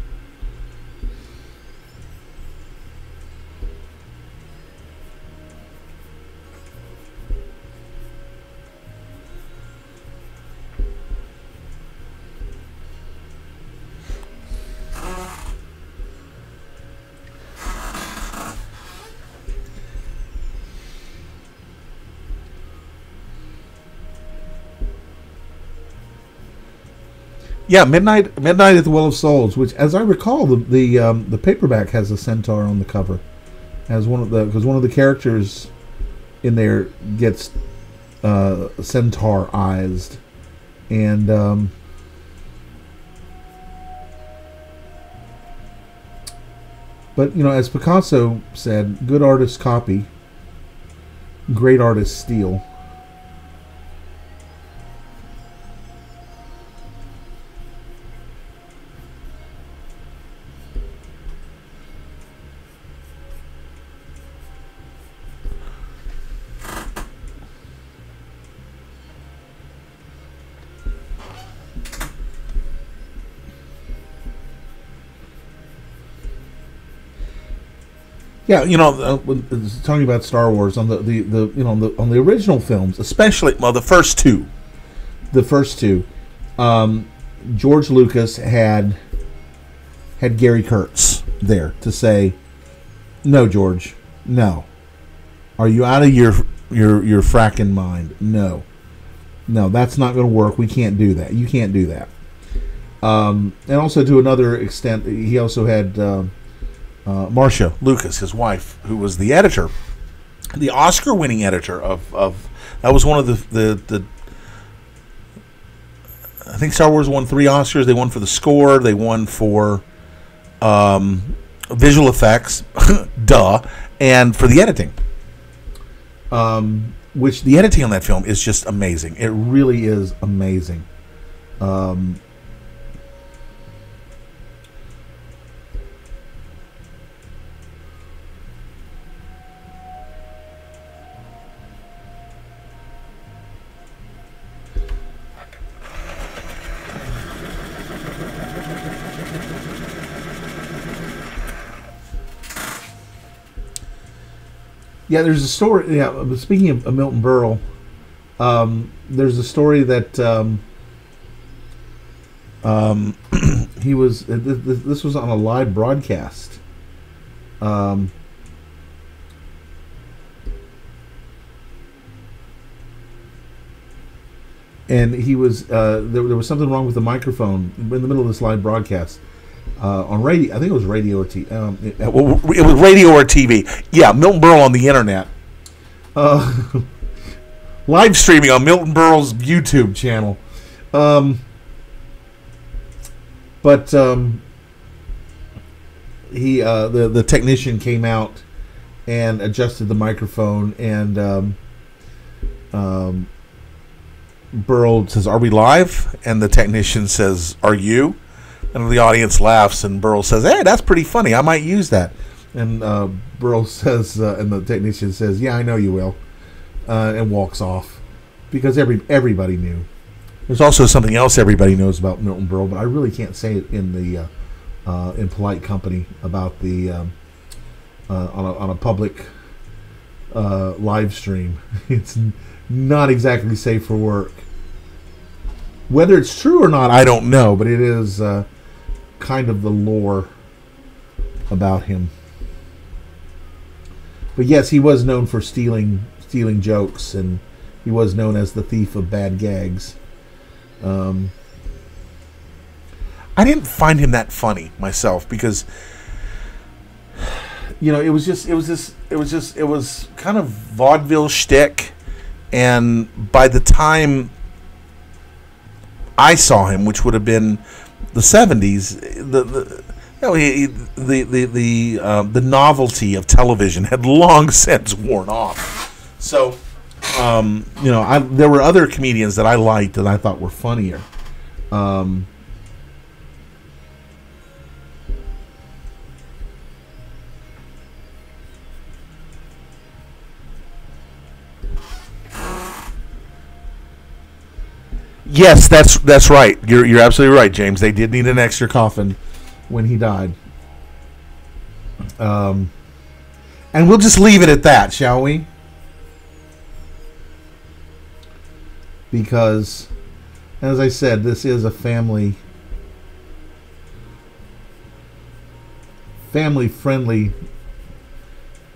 Yeah, Midnight at the Well of Souls, which, as I recall, the paperback has a centaur on the cover, as because one of the characters in there gets centaurized, and but as Picasso said, good artists copy, great artists steal. Yeah, talking about Star Wars on on the original films, especially the first two. George Lucas had Gary Kurtz there to say, "No, George, no. Are you out of your fracking mind? No, that's not going to work. We can't do that. You can't do that." And also, to another extent, he also had. Marcia Lucas, his wife, who was the editor, the Oscar-winning editor of that was one of the I think Star Wars won 3 Oscars. They won for the score, they won for visual effects, duh, and for the editing. Which the editing on that film is just amazing. It really is amazing. Yeah, there's a story. Yeah, speaking of Milton Berle, there's a story that he was. This was on a live broadcast. And he was there was something wrong with the microphone in the middle of this live broadcast on radio. I think it was radio or TV. It was radio or TV. Yeah, Milton Berle on the internet. Live streaming on Milton Berle's YouTube channel. But he the technician came out and adjusted the microphone, and Berle says, "Are we live?" And the technician says, "Are you?" And the audience laughs, and Berle says, "Hey, that's pretty funny. I might use that." And Berle says, and the technician says, "Yeah, I know you will," and walks off because everybody knew. There's also something else everybody knows about Milton Berle, but I really can't say it in the in polite company about the on a public live stream. It's not exactly safe for work. Whether it's true or not, I don't know, but it is kind of the lore about him. But yes, he was known for stealing jokes, and he was known as the thief of bad gags. I didn't find him that funny myself because, you know, it was kind of vaudeville shtick, and by the time I saw him, which would have been the 70s, the novelty of television had long since worn off. So, there were other comedians that I liked that I thought were funnier. Yes, that's right. You're absolutely right, James. They did need an extra coffin when he died. And we'll just leave it at that, shall we? Because, as I said, this is a family-friendly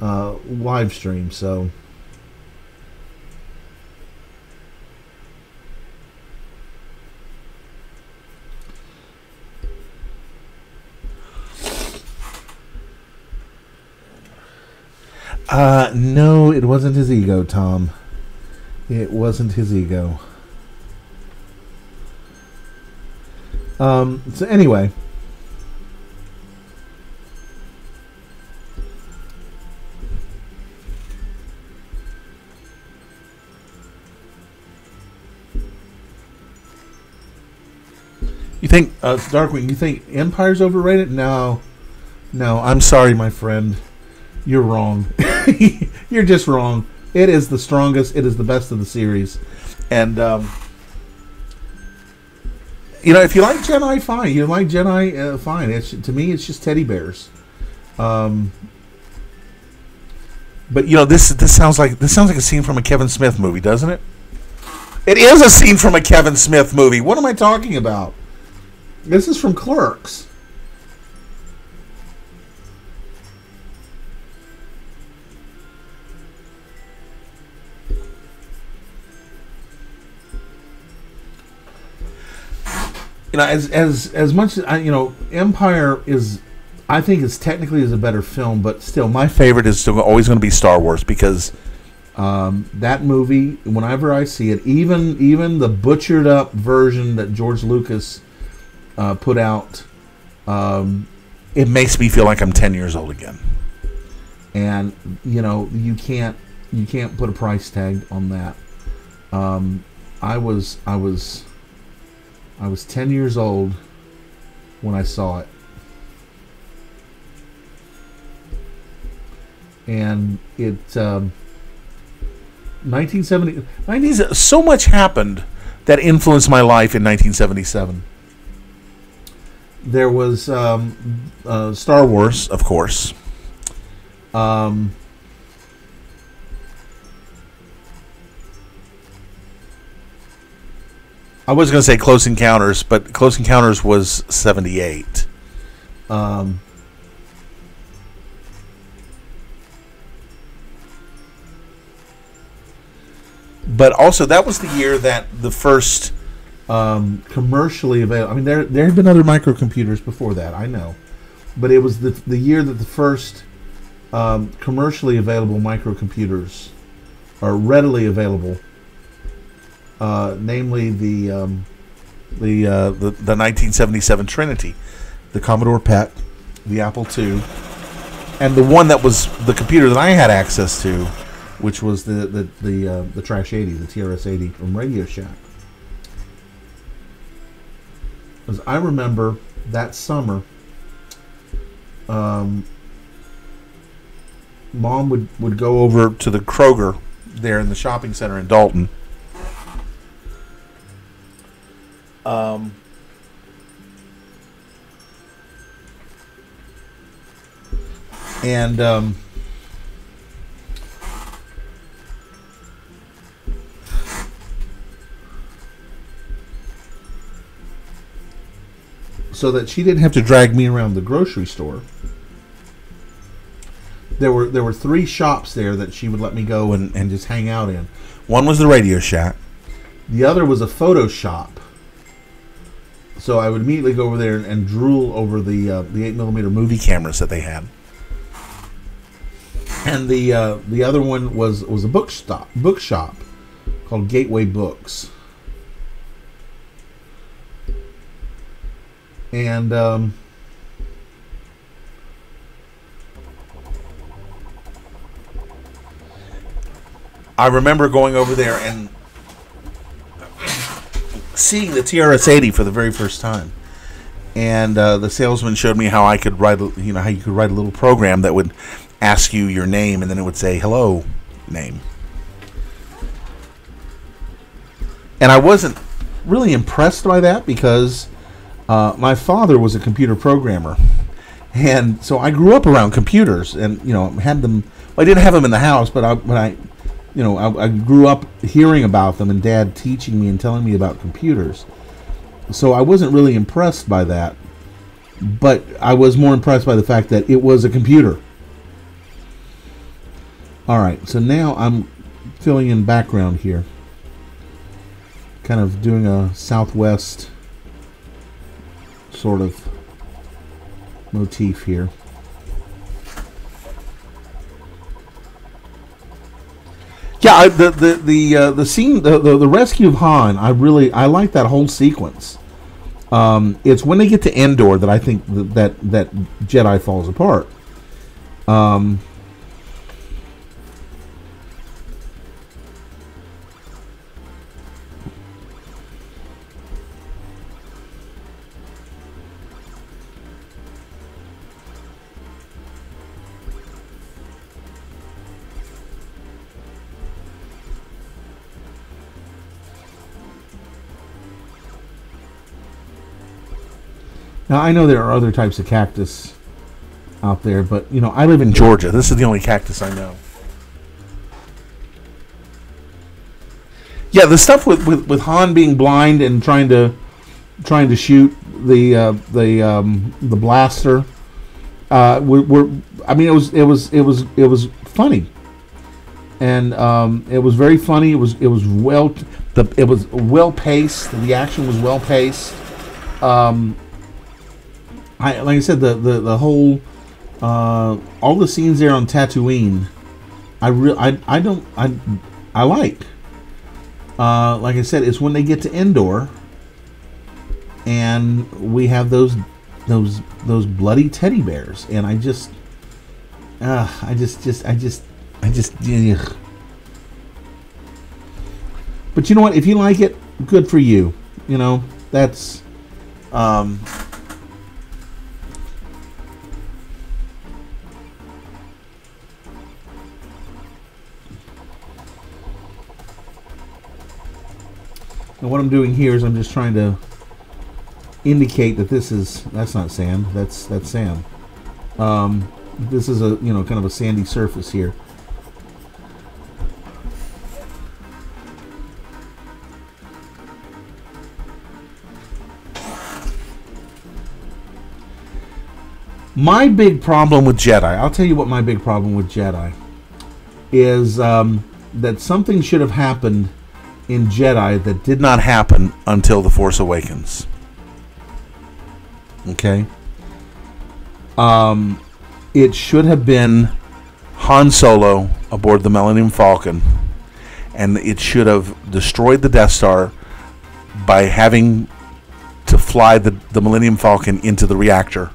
live stream, so... No, it wasn't his ego, Tom. It wasn't his ego. So anyway. You think, Darkwing, you think Empire's overrated? No, I'm sorry, my friend. You're wrong. You're just wrong. It is the strongest. It is the best of the series. And, if you like Jedi, fine. You like Jedi, fine. To me, it's just teddy bears. But this sounds like a scene from a Kevin Smith movie, doesn't it? It is a scene from a Kevin Smith movie. What am I talking about? This is from Clerks. As much as Empire is, I think it's technically is a better film, but still, my favorite is still always going to be Star Wars because that movie, whenever I see it, even the butchered up version that George Lucas put out, it makes me feel like I'm 10 years old again. And you can't put a price tag on that. I was 10 years old when I saw it. And it 1970 so much happened that influenced my life in 1977. There was Star Wars, of course. I was going to say Close Encounters, but Close Encounters was 78. But also, that was the year that the first commercially available. I mean, there had been other microcomputers before that, I know, but it was the year that the first commercially available microcomputers are readily available. Namely the 1977 Trinity, the Commodore PET, the Apple II, and the one that was the computer that I had access to, which was the Trash 80, the TRS-80 from Radio Shack. Because I remember that summer, Mom would go over to the Kroger there in the shopping center in Dalton. So that she didn't have to drag me around the grocery store. There were 3 shops there that she would let me go and just hang out in. One was the Radio Shack. The other was a photo shop. So I would immediately go over there and drool over the 8mm movie cameras that they had. And the other one was a bookshop called Gateway Books. And I remember going over there and seeing the TRS-80 for the very first time, and the salesman showed me how I could write, how you could write a little program that would ask you your name, and then it would say hello name. And I wasn't really impressed by that because my father was a computer programmer, and so I grew up around computers, and had them. Well, I didn't have them in the house, but I grew up hearing about them, and Dad teaching me and telling me about computers. So I wasn't really impressed by that, but I was more impressed by the fact that it was a computer. All right, so now I'm filling in background here, kind of doing a Southwest sort of motif here. Yeah, the scene, the rescue of Han, I like that whole sequence. It's when they get to Endor that I think that Jedi falls apart. Now, I know there are other types of cactus out there, but, I live in Georgia. This is the only cactus I know. Yeah, the stuff with Han being blind and trying to shoot the blaster, it was funny, and it was very funny. It was well paced. The action was well paced. Like I said, the whole all the scenes there on Tatooine, I like. Like I said, it's when they get to Endor, and we have those bloody teddy bears, and I just. But you know what? If you like it, good for you. That's. And what I'm doing here is I'm just trying to indicate that that's not sand, that's Sam. This is a kind of a sandy surface here. My big problem with Jedi, I'll tell you what my big problem with Jedi is, that something should have happened in Jedi that did not happen until The Force Awakens. Okay? It should have been Han Solo aboard the Millennium Falcon, and it should have destroyed the Death Star by having to fly the Millennium Falcon into the reactor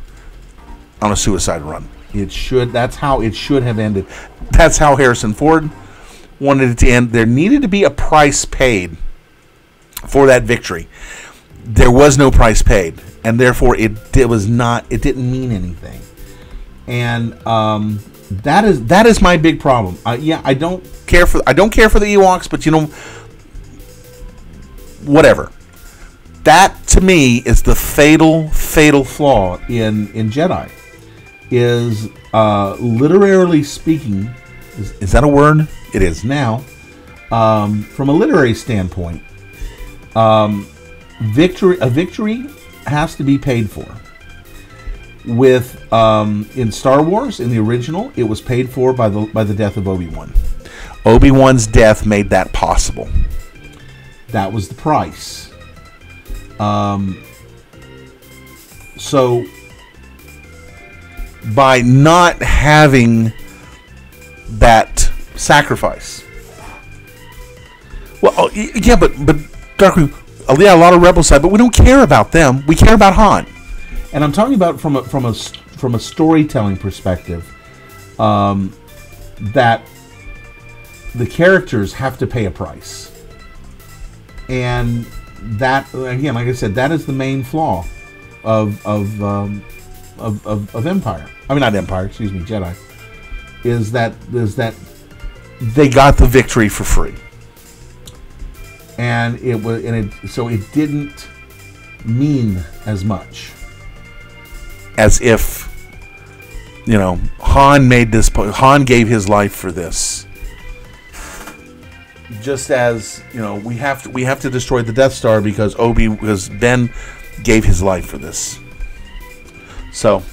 on a suicide run. That's how it should have ended. That's how Harrison Ford wanted it to end. There needed to be a price paid for that victory. There was no price paid, and therefore it didn't mean anything. And that is my big problem. I don't care for the Ewoks, but whatever. That to me is the fatal flaw in Jedi. Is literarily speaking, is that a word? It is now. From a literary standpoint, a victory has to be paid for. With in Star Wars, in the original, it was paid for by the death of Obi-Wan. Obi-Wan's death made that possible. That was the price. So by not having that sacrifice, well, yeah, but Darkwing, yeah, a lot of rebel side, but we don't care about them. We care about Han, and I'm talking about from a storytelling perspective, that the characters have to pay a price, and that, again, like I said, that is the main flaw of Empire. I mean, not Empire. Excuse me, Jedi. Is that they got the victory for free, and so it didn't mean as much as if Han made this. Han gave his life for this. Just as we have to destroy the Death Star because Ben gave his life for this. So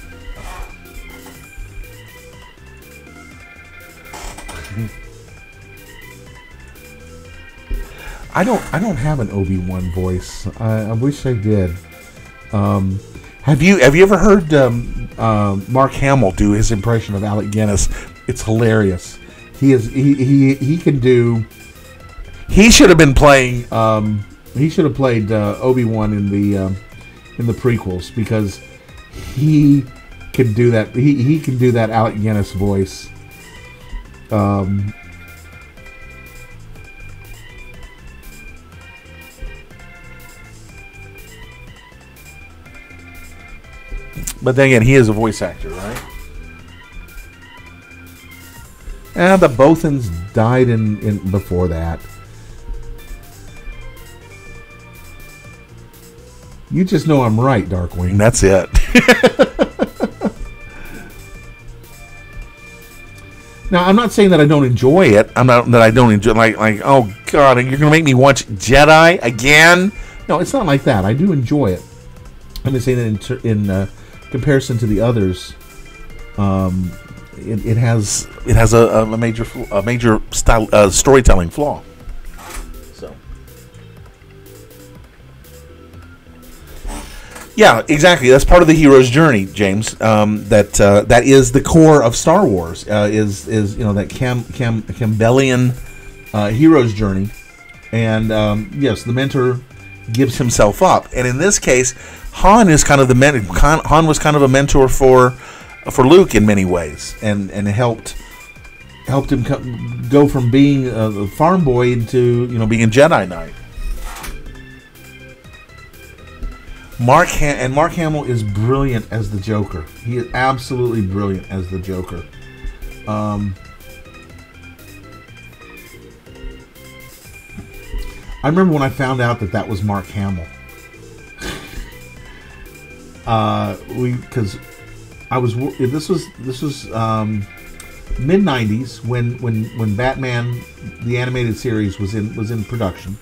I don't have an Obi-Wan voice. I wish I did. Have you ever heard Mark Hamill do his impression of Alec Guinness? It's hilarious. He can do. He should have been playing. He should have played Obi-Wan in the prequels, because he can do that. He can do that Alec Guinness voice. But then again, he is a voice actor, right? And the Bothans died in before that. You just know I'm right, Darkwing. That's it. Now, I'm not saying that I don't enjoy it. I'm not that I don't enjoy like oh God, you're gonna make me watch Jedi again? No, it's not like that. I do enjoy it. I'm just saying that in comparison to the others, it has a major style storytelling flaw. So. Yeah, exactly. That's part of the hero's journey, James. That is the core of Star Wars. Is that Campbellian hero's journey, and yes, the mentor gives himself up, and in this case, Han is kind of Han was kind of a mentor for Luke in many ways, and helped him go from being a farm boy into being a Jedi Knight. Mark Hamill is brilliant as the Joker. He is absolutely brilliant as the Joker. I remember when I found out that was Mark Hamill. Because I was this was mid '90s when Batman the animated series was in production,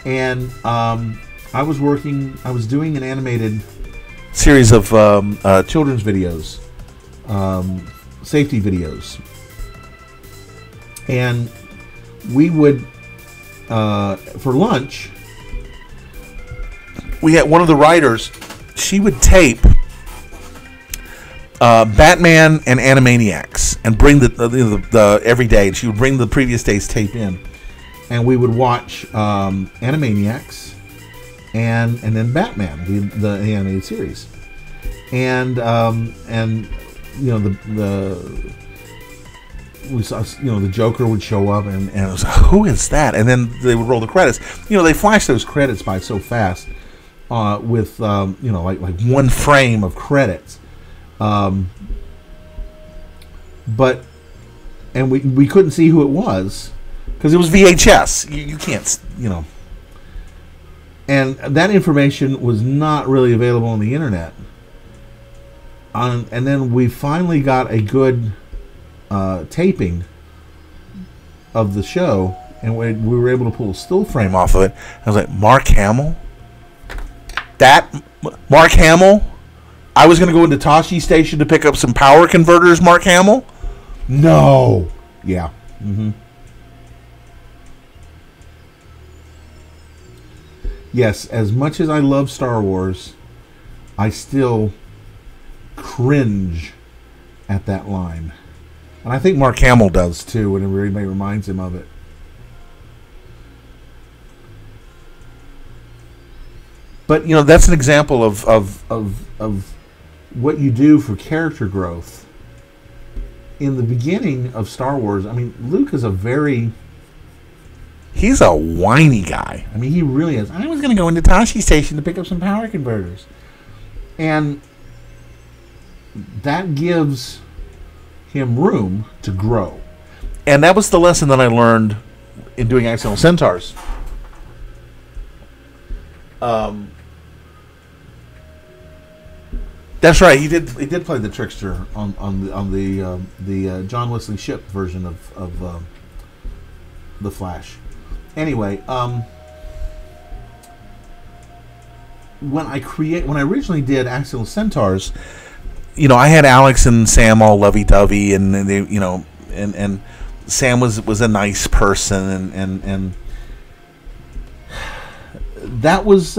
and I was doing an animated series of children's videos, safety videos, and we would for lunch. We had one of the writers. She would tape Batman and Animaniacs and bring the every day, and she would bring the previous day's tape in, and we would watch Animaniacs and then Batman, the animated series, and you know we saw, you know, the Joker would show up, and it was, who is that? And then they would roll the credits. You know, they flash those credits by so fast with you know, like one frame of credits. But we couldn't see who it was because it was VHS. You can't, you know. And that information was not really available on the internet. And then we finally got a good taping of the show, and we were able to pull a still frame off of it. I was like, Mark Hamill? Mark Hamill? I was going to go into Tashi Station to pick up some power converters, Mark Hamill? No. Yeah. Mm-hmm. Yes, as much as I love Star Wars, I still cringe at that line. And I think Mark Hamill does too, when everybody reminds him of it. But, you know, that's an example of what you do for character growth. In the beginning of Star Wars, I mean, Luke is he's a whiny guy. I mean, he really is. I was going to go into Tashi Station to pick up some power converters. And that gives him room to grow. And that was the lesson that I learned in doing Accidental Centaurs. That's right. He did play the trickster on the John Wesley Shipp version of the Flash. Anyway, when I originally did Accidental Centaurs, you know, I had Alex and Sam all lovey-dovey, and they, you know, and Sam was a nice person, and that was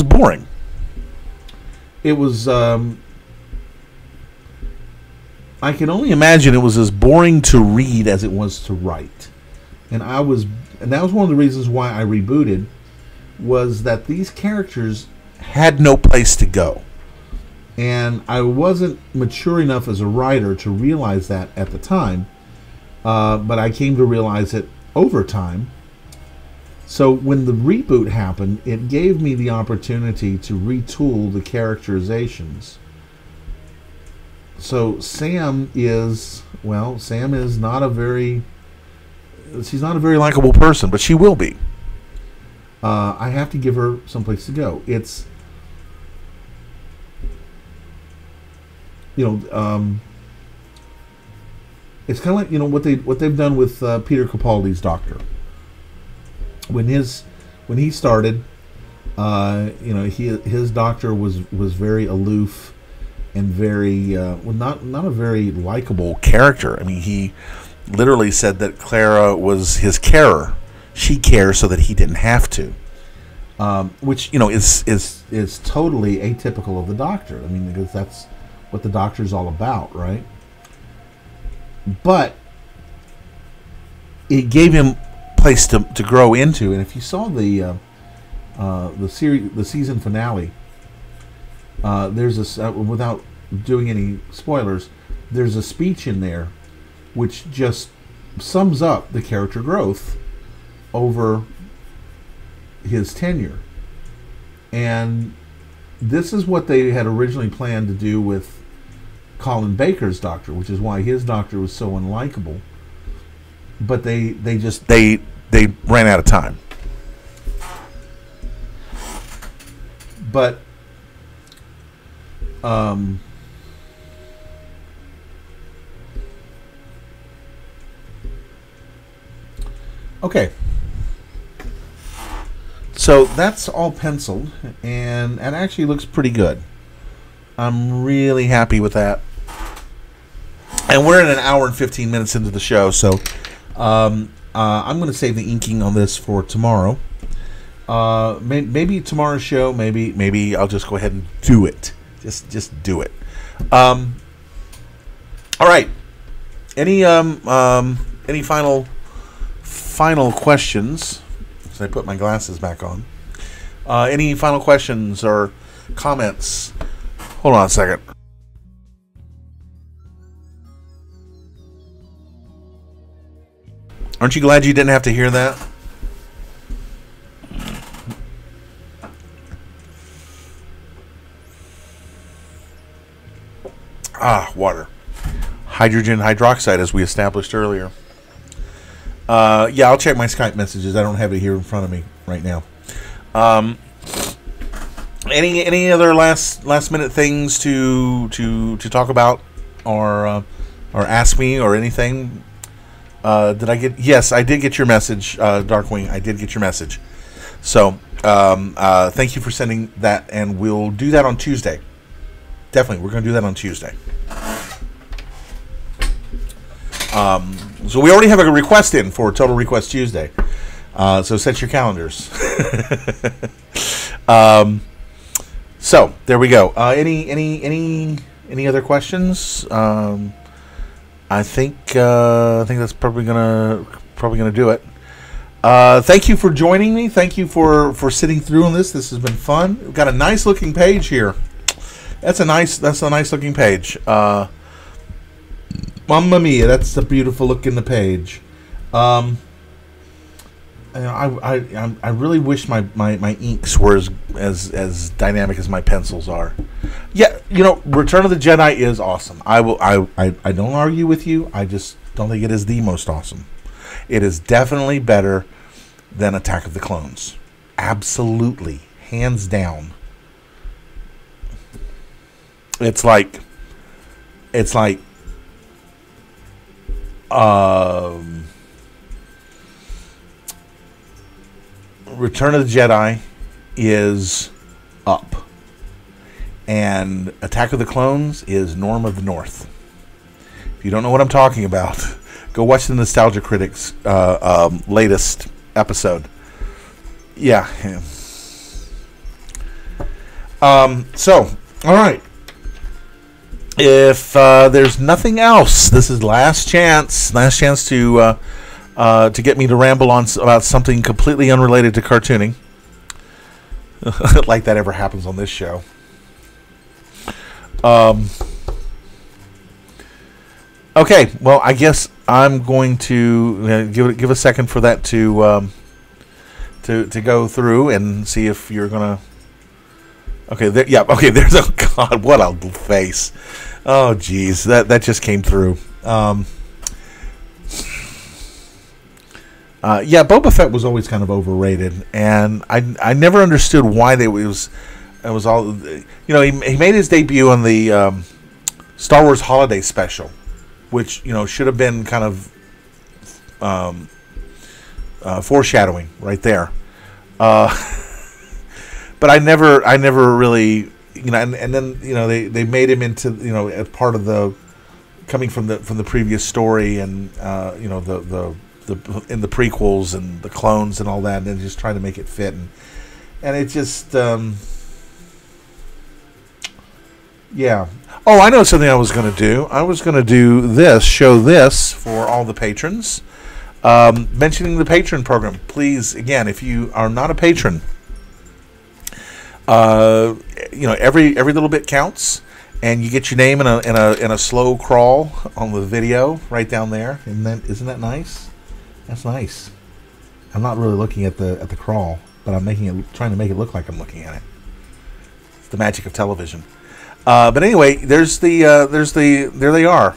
boring. It was. I can only imagine it was as boring to read as it was to write, and that was one of the reasons why I rebooted, was that these characters had no place to go. And I wasn't mature enough as a writer to realize that at the time, but I came to realize it over time. So when the reboot happened, it gave me the opportunity to retool the characterizations. So Sam is not a very likable person, but she will be. I have to give her someplace to go. It's, you know, it's kind of like, you know, what they've done with Peter Capaldi's Doctor. When he started, you know, his Doctor was very aloof and very not a very likable character. I mean, he literally said that Clara was his carer. She cares so that he didn't have to, which, you know, is totally atypical of the Doctor. I mean, because that's what the Doctor's all about, right? But it gave him place to grow into, and if you saw the season finale, there's without doing any spoilers, there's a speech in there which just sums up the character growth over his tenure. And this is what they had originally planned to do with Colin Baker's Doctor, which is why his Doctor was so unlikable. But they ran out of time. But okay. So that's all penciled, and it actually looks pretty good. I'm really happy with that. And we're in an hour and 15 minutes into the show, so I'm going to save the inking on this for tomorrow. Maybe tomorrow's show. Maybe I'll just go ahead and do it. Just do it. All right. Any final questions? As I put my glasses back on. Any final questions or comments? Hold on a second. Aren't you glad you didn't have to hear that? Water. Hydrogen hydroxide, as we established earlier. Yeah, I'll check my Skype messages. I don't have it here in front of me right now. Any other last minute things to talk about or ask me or anything? Did I get? Yes, I did get your message, Darkwing. I did get your message. So thank you for sending that, and we'll do that on Tuesday. Definitely, we're going to do that on Tuesday. So we already have a request in for Total Request Tuesday. So set your calendars. So there we go. Any other questions? I think that's probably gonna do it. Thank you for joining me. Thank you for sitting through on this. This has been fun. We've got a nice looking page here. That's a nice looking page. Mamma mia, that's a beautiful look in the page. I really wish my inks were as dynamic as my pencils are. Yeah, Return of the Jedi is awesome. I don't argue with you. I just don't think it is the most awesome. It is definitely better than Attack of the Clones. Absolutely, hands down. It's like Return of the Jedi is up, and Attack of the Clones is Norm of the North. If you don't know what I'm talking about, go watch the Nostalgia Critics latest episode. Yeah. So, all right. If there's nothing else, this is last chance to get me to ramble on about something completely unrelated to cartooning, like that ever happens on this show. Okay, well, I guess I'm going to give a second for that to go through and see if you're gonna. Okay, okay. There's God. What a face! Oh, geez, that just came through. Yeah, Boba Fett was always kind of overrated, and I never understood why it was all. He made his debut on the Star Wars Holiday Special, which should have been kind of foreshadowing right there. But I never really, and then they made him into as part of the coming from the previous story, and the in the prequels and the clones and all that, and just trying to make it fit, and it just yeah. Oh, I know something I was going to do. I was going to do this, show this for all the patrons. Mentioning the patron program, please. Again, if you are not a patron. Every little bit counts, and you get your name in a slow crawl on the video right down there. And then, isn't that nice? That's nice. I'm not really looking at the crawl, but I'm trying to make it look like I'm looking at it. It's the magic of television. But anyway, there they are,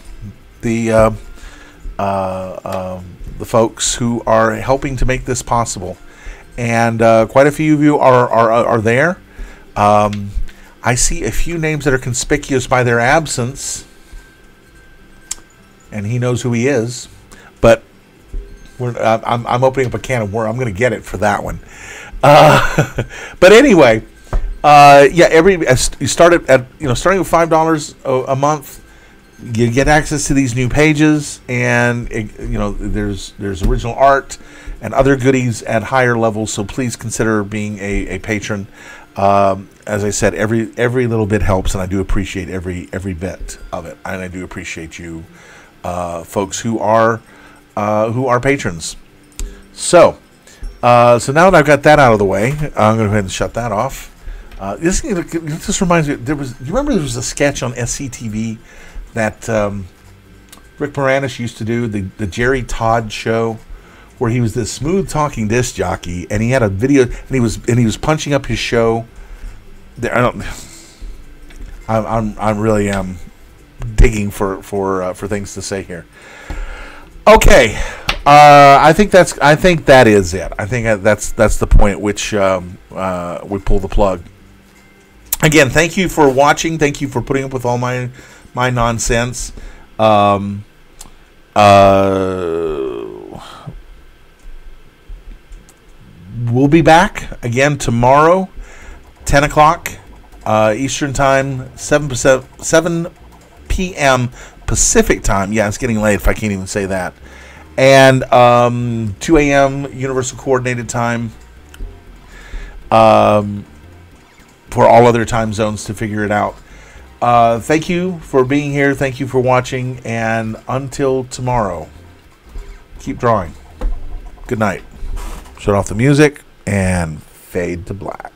the folks who are helping to make this possible, and quite a few of you are there. I see a few names that are conspicuous by their absence, and he knows who he is. But I'm opening up a can of worms. I'm going to get it for that one. But anyway, yeah, you start at starting with $5 a month, you get access to these new pages, and there's original art and other goodies at higher levels. So please consider being a patron. As I said, every little bit helps, and I do appreciate every bit of it, and I do appreciate you, folks who are patrons. So now that I've got that out of the way, I'm going to go ahead and shut that off. This reminds me. You remember there was a sketch on SCTV that Rick Moranis used to do, the Jerry Todd show, where he was this smooth talking disc jockey, and he had a video, and he was punching up his show. I really am digging for things to say here. Okay, I think that is it. I think that's the point at which we pull the plug. Again, thank you for watching. Thank you for putting up with all my nonsense. We'll be back again tomorrow, 10 o'clock Eastern Time, 7 p.m. Pacific Time. Yeah, it's getting late if I can't even say that. And 2 a.m. Universal Coordinated Time. For all other time zones to figure it out. Thank you for being here. Thank you for watching. And until tomorrow, keep drawing. Good night. Shut off the music and fade to black.